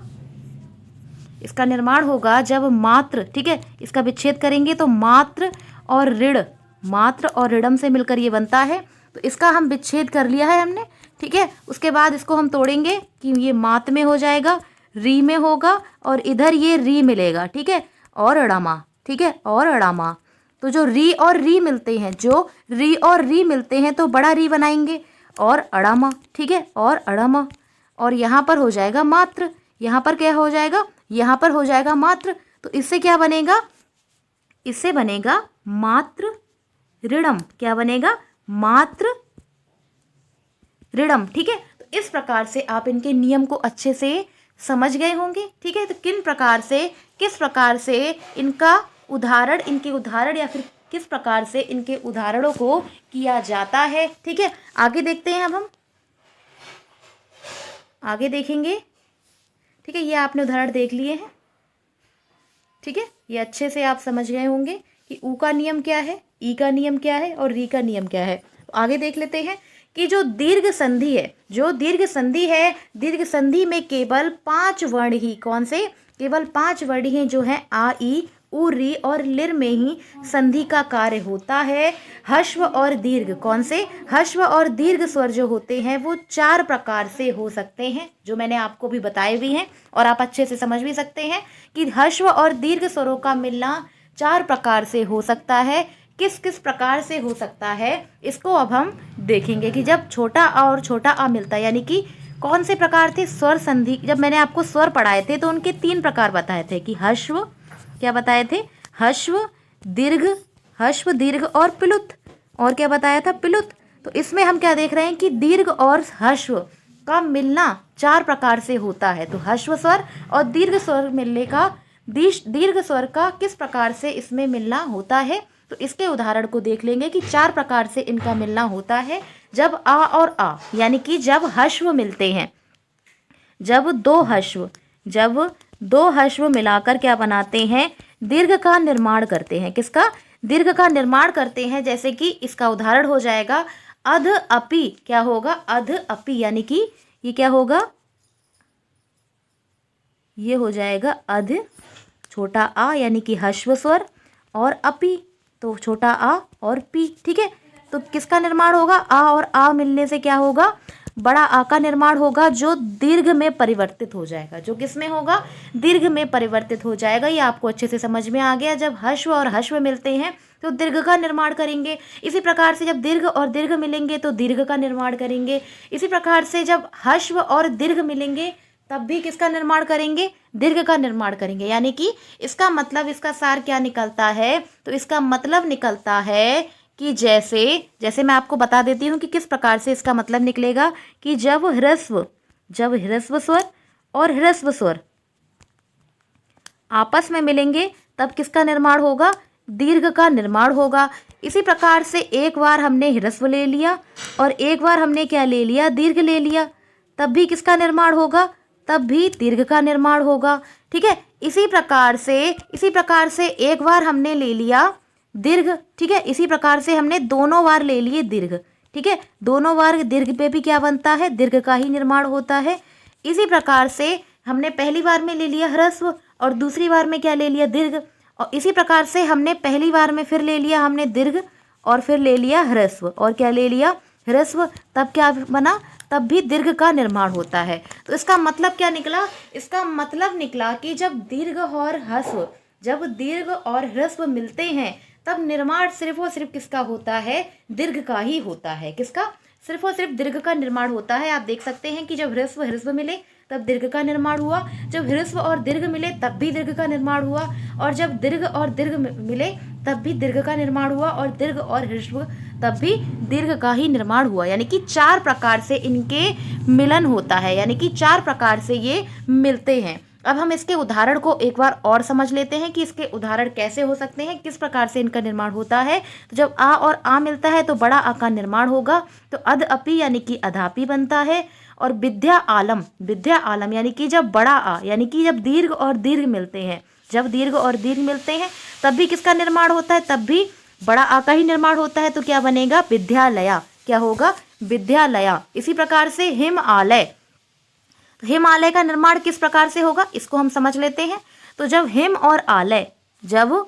इसका निर्माण होगा जब मात्र, ठीक है, इसका विच्छेद करेंगे तो मात्र और ऋण, मात्र और ऋणम से मिलकर ये बनता है। तो इसका हम विच्छेद कर लिया है हमने। ठीक है, उसके बाद इसको हम तोड़ेंगे कि ये मात में हो जाएगा, री में होगा और इधर ये री मिलेगा। ठीक है, और अड़ामा। ठीक है, और अड़ामा। तो जो री और री मिलते हैं, जो री और री मिलते हैं तो बड़ा री बनाएंगे और अड़ामा। ठीक है, और अड़ामा। और यहाँ पर हो जाएगा मात्र, यहाँ पर क्या हो जाएगा? यहाँ पर हो जाएगा मात्र। तो इससे क्या बनेगा? इससे बनेगा मात्र ऋणम। क्या बनेगा? मात्र ऋणम। ठीक है, तो इस प्रकार से आप इनके नियम को अच्छे से समझ गए होंगे। ठीक है, तो किस प्रकार से इनका उदाहरण, इनके उदाहरण या फिर किस प्रकार से इनके उदाहरणों को किया जाता है। ठीक है, आगे देखते हैं। अब हम आगे देखेंगे। ठीक है, ये आपने उदाहरण देख लिए हैं। ठीक है, ये अच्छे से आप समझ गए होंगे कि ऊ का नियम क्या है, ई का नियम क्या है और री का नियम क्या है। तो आगे देख लेते हैं कि जो दीर्घ संधि है, जो दीर्घ संधि है, दीर्घ संधि में केवल 5 वर्ण ही, कौन से? केवल 5 वर्ण ही जो है आ, ई, उ, री और लिर में ही संधि का कार्य होता है। हश्व और दीर्घ, कौन से? हश्व और दीर्घ स्वर जो होते हैं वो 4 प्रकार से हो सकते हैं, जो मैंने आपको भी बताए भी हैं और आप अच्छे से समझ भी सकते हैं कि हश्व और दीर्घ स्वरों का मिलना 4 प्रकार से हो सकता है। किस किस प्रकार से हो सकता है इसको अब हम देखेंगे कि जब छोटा आ और छोटा आ मिलता है, यानी कि कौन से प्रकार थे स्वर संधि। जब मैंने आपको स्वर पढ़ाए थे तो उनके 3 प्रकार बताए थे कि हश्व, क्या बताए थे? हश्व, दीर्घ और पिलुत। और क्या बताया था? पिलुत। तो इसमें हम क्या देख रहे हैं कि दीर्घ और हश्व का मिलना 4 प्रकार से होता है। तो हश्व स्वर और दीर्घ स्वर मिलने का, दीर्घ स्वर का किस प्रकार से इसमें मिलना होता है, तो इसके उदाहरण को देख लेंगे कि 4 प्रकार से इनका मिलना होता है। जब आ और आ, यानी कि जब हश्व मिलते हैं, जब दो हश्व मिलाकर क्या बनाते हैं? दीर्घ का निर्माण करते हैं। किसका? दीर्घ का निर्माण करते हैं। जैसे कि इसका उदाहरण हो जाएगा अध अपि। क्या होगा? अध अपि, यानी कि ये क्या होगा? ये हो जाएगा अध, छोटा आ यानी कि हश्व स्वर, और अपि तो छोटा आ और पी। ठीक है, तो किसका निर्माण होगा? आ और आ मिलने से क्या होगा? बड़ा आ का निर्माण होगा, जो दीर्घ में परिवर्तित हो जाएगा। जो किस में होगा? दीर्घ में परिवर्तित हो जाएगा। ये आपको अच्छे से समझ में आ गया। जब हश्व और हश्व मिलते हैं तो दीर्घ का निर्माण करेंगे। इसी प्रकार से जब दीर्घ और दीर्घ मिलेंगे तो दीर्घ का निर्माण करेंगे। इसी प्रकार से जब हश्व और दीर्घ मिलेंगे तब भी किसका निर्माण करेंगे? दीर्घ का निर्माण करेंगे। यानी कि इसका मतलब, इसका सार क्या निकलता है? तो इसका मतलब निकलता है कि जैसे मैं आपको बता देती हूँ कि किस प्रकार से इसका मतलब निकलेगा कि जब ह्रस्व स्वर और ह्रस्व स्वर आपस में मिलेंगे तब किसका निर्माण होगा? दीर्घ का निर्माण होगा। इसी प्रकार से एक बार हमने ह्रस्व ले लिया और एक बार हमने क्या ले लिया? दीर्घ ले लिया, तब भी किसका निर्माण होगा? तब भी दीर्घ का निर्माण होगा। ठीक है, इसी प्रकार से एक बार हमने ले लिया दीर्घ। ठीक है, इसी प्रकार से हमने दोनों बार ले लिए दीर्घ। ठीक है, दोनों बार दीर्घ पे भी क्या बनता है? दीर्घ का ही निर्माण होता है। इसी प्रकार से हमने पहली बार में ले लिया ह्रस्व और दूसरी बार में क्या ले लिया? दीर्घ। और इसी प्रकार से हमने पहली बार में फिर ले लिया हमने दीर्घ और फिर ले लिया ह्रस्व और क्या ले लिया? ह्रस्व। तब क्या बना? तब भी दीर्घ का निर्माण होता है। तो इसका मतलब क्या निकला? इसका मतलब निकला कि जब दीर्घ और ह्रस्व मिलते हैं तब निर्माण सिर्फ और सिर्फ किसका होता है? दीर्घ का ही होता है। किसका? सिर्फ और सिर्फ दीर्घ का निर्माण होता है। आप देख सकते हैं कि जब ह्रस्व मिले तब दीर्घ का निर्माण हुआ, जब ह्रस्व और दीर्घ मिले तब भी दीर्घ का निर्माण हुआ, और जब दीर्घ और दीर्घ मिले तब भी दीर्घ का निर्माण हुआ, और दीर्घ और ह्रस्व तब भी दीर्घ का ही निर्माण हुआ। यानी कि 4 प्रकार से इनके मिलन होता है, यानी कि 4 प्रकार से ये मिलते हैं। अब हम इसके उदाहरण को एक बार और समझ लेते हैं कि इसके उदाहरण कैसे हो सकते हैं, किस प्रकार से इनका निर्माण होता है। तो जब आ और आ मिलता है तो बड़ा आ का निर्माण होगा, तो अध अपि यानी कि अधापि बनता है। और विद्या आलम यानी कि जब बड़ा आ, यानी कि जब दीर्घ और दीर्घ मिलते हैं, तब भी किसका निर्माण होता है? तब भी बड़ा आ का ही निर्माण होता है तो क्या बनेगा, विद्यालया। क्या होगा, विद्यालया। इसी प्रकार से हिमालय, तो हिमालय का निर्माण किस प्रकार से होगा, इसको हम समझ लेते हैं। तो जब हिम और आलय, जब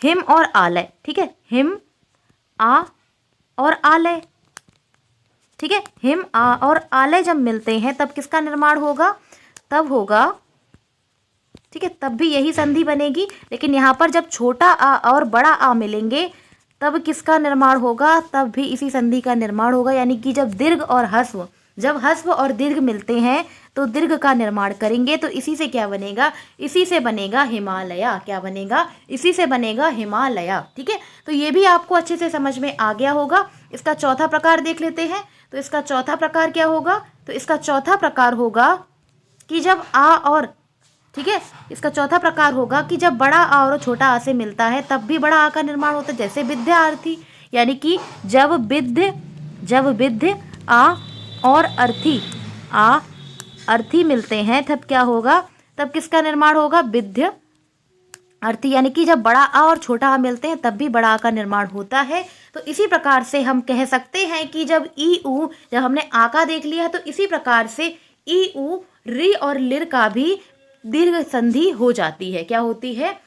हिम और आलय, ठीक है, हिम आ और आलय, ठीक है, हिम आ और आलय जब मिलते हैं तब किसका निर्माण होगा, तब होगा, ठीक है, तब भी यही संधि बनेगी। लेकिन यहाँ पर जब छोटा आ और बड़ा आ मिलेंगे तब किसका निर्माण होगा, तब भी इसी संधि का निर्माण होगा। यानी कि जब दीर्घ और ह्रस्व, जब ह्रस्व और दीर्घ मिलते हैं तो दीर्घ का निर्माण करेंगे। तो इसी से क्या बनेगा, इसी से बनेगा हिमालया। क्या बनेगा, इसी से बनेगा हिमालया। ठीक है, तो ये भी आपको अच्छे से समझ में आ गया होगा। इसका चौथा प्रकार देख लेते हैं। तो इसका चौथा प्रकार क्या होगा, तो इसका चौथा प्रकार होगा कि जब आ और, ठीक है, इसका चौथा प्रकार होगा कि जब बड़ा आ और छोटा आ से मिलता है तब भी बड़ा आ का निर्माण होता है। जैसे विद्यार्थी, यानी कि जब विद्य आ और अर्थी मिलते हैं तब क्या होगा, तब किसका निर्माण होगा, विद्य अर्थी। यानी कि जब बड़ा आ और छोटा आ मिलते हैं तब भी बड़ा आ का निर्माण होता है। तो इसी प्रकार से हम कह सकते हैं कि जब ई ऊ, जब हमने आ का देख लिया है तो इसी प्रकार से ई ऊ री और लिर का भी दीर्घ संधि हो जाती है। क्या होती है,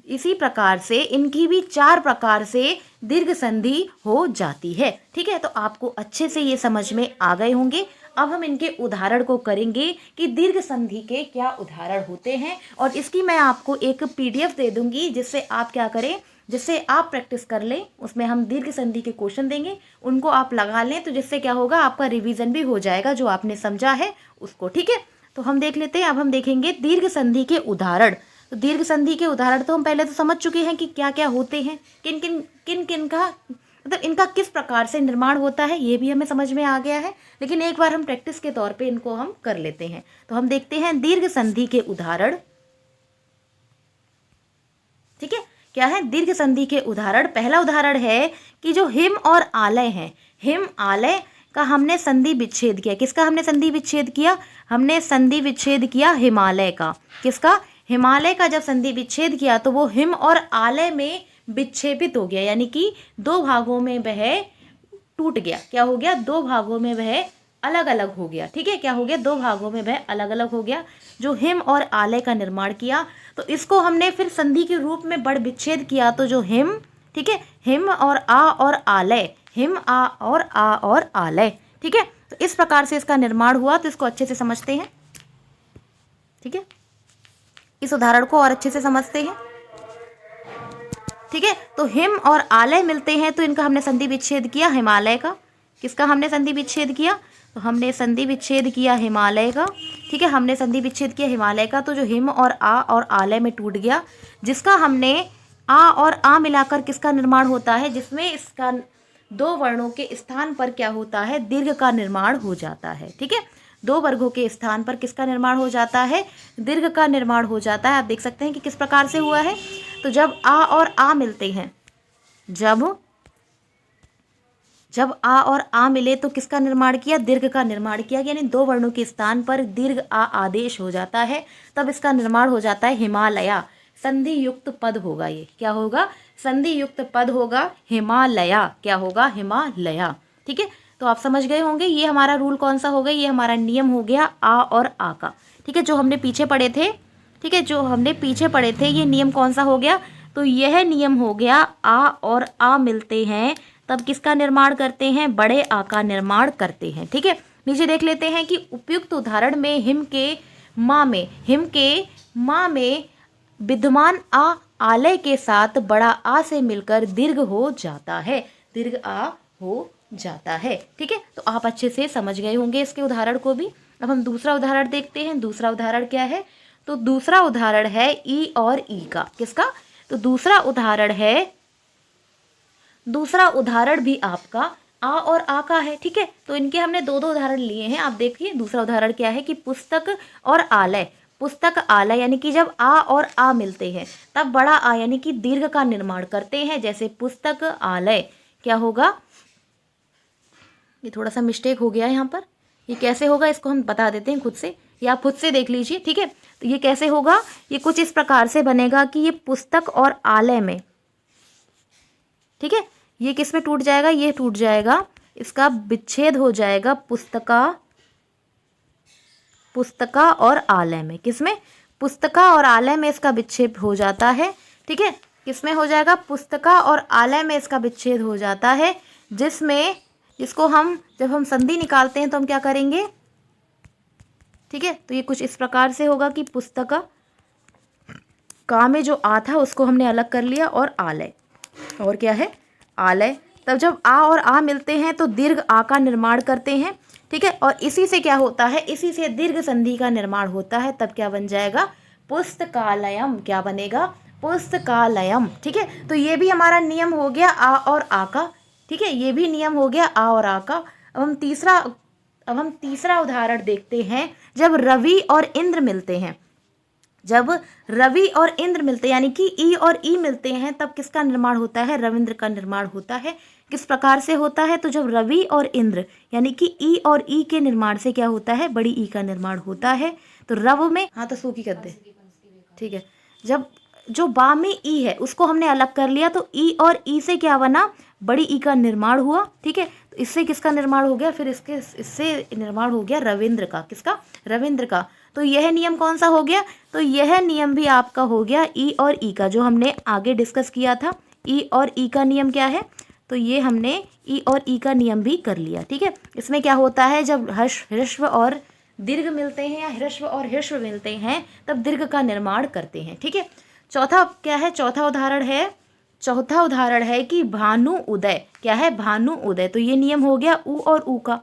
इसी प्रकार से इनकी भी 4 प्रकार से दीर्घ संधि हो जाती है। ठीक है, तो आपको अच्छे से ये समझ में आ गए होंगे। अब हम इनके उदाहरण को करेंगे कि दीर्घ संधि के क्या उदाहरण होते हैं, और इसकी मैं आपको एक PDF दे दूंगी जिससे आप क्या करें, जिससे आप प्रैक्टिस कर लें। उसमें हम दीर्घ संधि के क्वेश्चन देंगे, उनको आप लगा लें, तो जिससे क्या होगा, आपका रिवीजन भी हो जाएगा जो आपने समझा है उसको। ठीक है, तो हम देख लेते हैं। अब हम देखेंगे दीर्घ संधि के उदाहरण। तो दीर्घ संधि के उदाहरण तो हम पहले तो समझ चुके हैं कि क्या क्या होते हैं, किन किन का मतलब इनका किस प्रकार से निर्माण होता है, ये भी हमें समझ में आ गया है। लेकिन एक बार हम प्रैक्टिस के तौर पे इनको हम कर लेते हैं। तो हम देखते हैं दीर्घ संधि के उदाहरण। ठीक है, क्या है, दीर्घ संधि के उदाहरण। पहला उदाहरण है कि जो हिम और आलय है, हिम आलय का हमने संधि विच्छेद किया। किसका हमने संधि विच्छेद किया, हमने संधि विच्छेद किया हिमालय का। किसका, हिमालय का जब संधि विच्छेद किया तो वो हिम और आलय में विक्षेपित हो गया, यानी कि 2 भागों में वह टूट गया। क्या हो गया, 2 भागों में वह अलग अलग हो गया। ठीक है, क्या हो गया, 2 भागों में वह अलग अलग हो गया, जो हिम और आलय का निर्माण किया। तो इसको हमने फिर संधि के रूप में बढ़ विच्छेद किया। तो जो हिम, ठीक है, हिम और आलय, हिम आ और आलय। ठीक है, तो इस प्रकार से इसका निर्माण हुआ। तो इसको अच्छे से समझते हैं। ठीक है, इस उदाहरण को और अच्छे से समझते हैं। ठीक है, तो हिम और आलय मिलते हैं तो इनका हमने संधि विच्छेद किया हिमालय का। किसका हमने संधि विच्छेद किया, तो हमने संधि विच्छेद किया हिमालय का। ठीक है, हमने संधि विच्छेद किया हिमालय का। तो जो हिम और आलय में टूट गया, जिसका हमने आ और आ मिलाकर किसका निर्माण होता है, जिसमें इसका 2 वर्णों के स्थान पर क्या होता है, दीर्घ का निर्माण हो जाता है। ठीक है, 2 वर्गों के स्थान पर किसका निर्माण हो जाता है, दीर्घ का निर्माण हो जाता है। आप देख सकते हैं कि किस प्रकार से हुआ है। तो जब आ और आ मिलते हैं, जब आ और आ मिले तो किसका निर्माण किया, दीर्घ का निर्माण किया। यानी 2 वर्णों के स्थान पर दीर्घ आ आदेश हो जाता है, तब इसका निर्माण हो जाता है हिमालया। संधि युक्त पद होगा, ये क्या होगा, संधि युक्त पद होगा हिमालया। क्या होगा, हिमालया। ठीक है, तो आप समझ गए होंगे ये हमारा रूल कौन सा हो गया, ये हमारा नियम हो गया आ और आ का। ठीक है, जो हमने पीछे पढ़े थे, ठीक है, जो हमने पीछे पढ़े थे, ये नियम कौन सा हो गया, तो यह नियम हो गया आ और आ मिलते हैं तब किसका निर्माण करते हैं, बड़े आ का निर्माण करते हैं। ठीक है, नीचे देख लेते हैं कि उपयुक्त उदाहरण में हिम के माँ में विद्यमान आ आलय के साथ बड़ा आ से मिलकर दीर्घ हो जाता है, दीर्घ आ हो जाता है। ठीक है, तो आप अच्छे से समझ गए होंगे इसके उदाहरण को भी। अब हम दूसरा उदाहरण देखते हैं। दूसरा उदाहरण क्या है, तो दूसरा उदाहरण है ई और ई का। किसका, तो दूसरा उदाहरण भी आपका आ और आ का है। ठीक है, तो इनके हमने 2 उदाहरण लिए हैं। आप देखिए दूसरा उदाहरण क्या है कि पुस्तक और आलय। पुस्तक आलय यानी कि जब आ और आ मिलते हैं तब बड़ा आ यानी कि दीर्घ का निर्माण करते हैं। जैसे पुस्तक आलय, क्या होगा, ये थोड़ा सा मिस्टेक हो गया है यहाँ पर। ये कैसे होगा इसको हम बता देते हैं खुद से, या आप खुद से देख लीजिए। ठीक है, तो ये कैसे होगा, ये कुछ इस प्रकार से बनेगा कि ये पुस्तक और आलय में, ठीक है, ये किस में टूट जाएगा, ये टूट जाएगा, इसका विच्छेद हो जाएगा पुस्तका और आलय में। किसमें, पुस्तका और आलय में इसका विच्छेद हो जाता है। ठीक है, किसमें हो जाएगा, पुस्तका और आलय में इसका विच्छेद हो जाता है, जिसको हम जब हम संधि निकालते हैं तो हम क्या करेंगे। ठीक है, तो ये कुछ इस प्रकार से होगा कि पुस्तका का में जो आ था उसको हमने अलग कर लिया, और आलय, और क्या है, आलय। तब जब आ और आ मिलते हैं तो दीर्घ आ का निर्माण करते हैं। ठीक है, और इसी से क्या होता है, इसी से दीर्घ संधि का निर्माण होता है। तब क्या बन जाएगा, पुस्तकालयम। क्या बनेगा, पुस्तकालयम। ठीक है, तो ये भी हमारा नियम हो गया आ और आ का। ठीक है, ये भी नियम हो गया आ और आ का। अब हम तीसरा उदाहरण देखते हैं। जब रवि और इंद्र मिलते हैं, जब रवि और इंद्र मिलते हैं यानी कि ई और ई मिलते हैं, तब किसका निर्माण होता है, रविंद्र का निर्माण होता है। किस प्रकार से होता है, तो जब रवि और इंद्र यानी कि ई और ई के निर्माण से क्या होता है, बड़ी ई का निर्माण होता है। तो रव में, हाँ तो सूखी कर दे। ठीक है, जब जो बा में ई है उसको हमने अलग कर लिया, तो ई और ई से क्या बना, बड़ी ई का निर्माण हुआ। ठीक है, तो इससे किसका निर्माण हो गया, फिर इससे निर्माण हो गया रविंद्र का। किसका, रविंद्र का। तो यह नियम कौन सा हो गया, तो यह नियम भी आपका हो गया ई और ई का, जो हमने आगे डिस्कस किया था। ई और ई का नियम क्या है, तो ये हमने ई और ई का नियम भी कर लिया। ठीक है, इसमें क्या होता है, जब ह्रस्व और दीर्घ मिलते हैं या ह्रस्व और ह्रस्व मिलते हैं तब दीर्घ का निर्माण करते हैं। ठीक है, चौथा क्या है, चौथा उदाहरण है कि भानु उदय। क्या है, भानु उदय। तो ये नियम हो गया उ और ऊ का।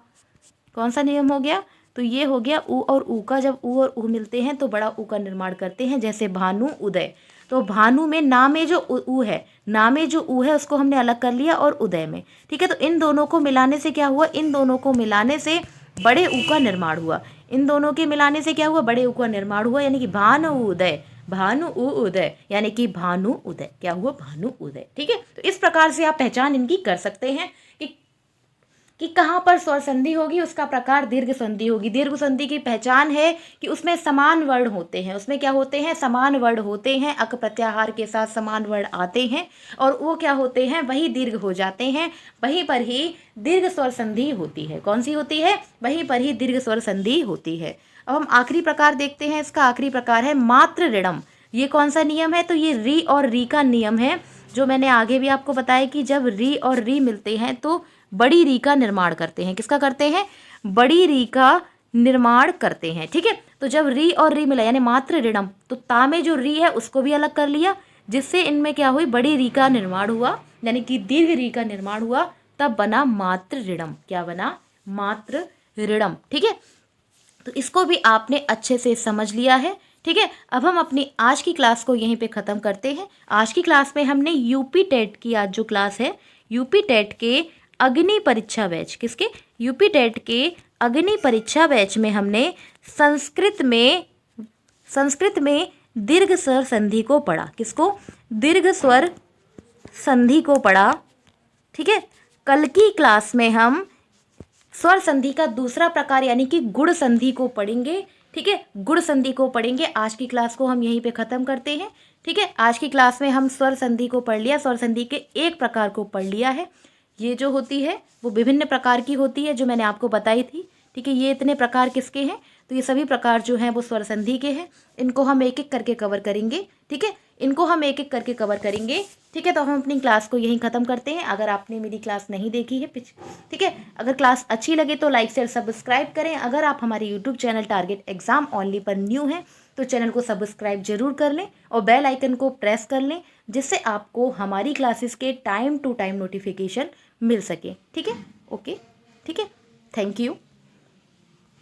कौन सा नियम हो गया, तो ये हो गया उ और ऊ का। जब उ और ऊ मिलते हैं तो बड़ा ऊ का निर्माण करते हैं, जैसे भानु उदय। तो भानु में ना में जो ऊ है, ना में जो ऊ है उसको हमने अलग कर लिया, और उदय में। ठीक है, तो इन दोनों को मिलाने से क्या हुआ, इन दोनों को मिलाने से बड़े ऊ का निर्माण हुआ। इन दोनों के मिलाने से क्या हुआ, बड़े ऊ का निर्माण हुआ, यानी कि भानु उदय, भानु उदय, यानी कि भानु उदय। क्या हुआ, भानु उदय। ठीक है, तो इस प्रकार से आप पहचान इनकी कर सकते हैं कि कहाँ पर स्वर संधि होगी, उसका प्रकार दीर्घ संधि होगी। दीर्घ संधि की पहचान है कि उसमें समान वर्ण होते हैं। उसमें क्या होते हैं, समान वर्ण होते हैं, अक प्रत्याहार के साथ समान वर्ण आते हैं, और वो क्या होते हैं, वही दीर्घ हो जाते हैं। वहीं पर ही दीर्घ स्वर संधि होती है। कौन सी होती है, वहीं पर ही दीर्घ स्वर संधि होती है। अब हम आखिरी प्रकार देखते हैं। इसका आखिरी प्रकार है मात्र ऋणम। ये कौन सा नियम है, तो ये री और री का नियम है, जो मैंने आगे भी आपको बताया कि जब री और री मिलते हैं तो बड़ी री का निर्माण करते हैं। किसका करते हैं, बड़ी री का निर्माण करते हैं। ठीक है, तो जब री और री मिला यानी मात्र ऋणम, तो ता में जो री है उसको भी अलग कर लिया, जिससे इनमें क्या हुई, बड़ी री का निर्माण हुआ, यानी कि दीर्घ री का निर्माण हुआ, तब बना मात्र ऋणम। क्या बना, मात्र ऋणम। ठीक है, तो इसको भी आपने अच्छे से समझ लिया है। ठीक है, अब हम अपनी आज की क्लास को यहीं पे ख़त्म करते हैं। आज की क्लास में हमने यूपी टेट की, आज जो क्लास है यूपी टेट के अग्नि परीक्षा बैच, किसके, यूपी टेट के अग्नि परीक्षा बैच में हमने संस्कृत में दीर्घ स्वर संधि को पढ़ा। किसको, दीर्घ स्वर संधि को पढ़ा। ठीक है, कल की क्लास में हम स्वर संधि का दूसरा प्रकार यानी कि गुण संधि को पढ़ेंगे। ठीक है, गुण संधि को पढ़ेंगे। आज की क्लास को हम यहीं पे ख़त्म करते हैं। ठीक है, आज की क्लास में हम स्वर संधि को पढ़ लिया, स्वर संधि के एक प्रकार को पढ़ लिया है। ये जो होती है वो विभिन्न प्रकार की होती है, जो मैंने आपको बताई थी। ठीक है, ये इतने प्रकार किसके हैं, तो ये सभी प्रकार जो हैं वो स्वर संधि के हैं। इनको हम एक एक करके कवर करेंगे। ठीक है, इनको हम एक एक करके कवर करेंगे। ठीक है, तो हम अपनी क्लास को यहीं ख़त्म करते हैं। अगर आपने मेरी क्लास नहीं देखी है ठीक है, अगर क्लास अच्छी लगे तो लाइक शेयर सब्सक्राइब करें। अगर आप हमारे YouTube channel target exam only पर न्यू हैं तो चैनल को सब्सक्राइब जरूर कर लें और बेल आइकन को प्रेस कर लें, जिससे आपको हमारी क्लासेस के टाइम टू टाइम नोटिफिकेशन मिल सके। ठीक है, ओके, ठीक है, थैंक यू।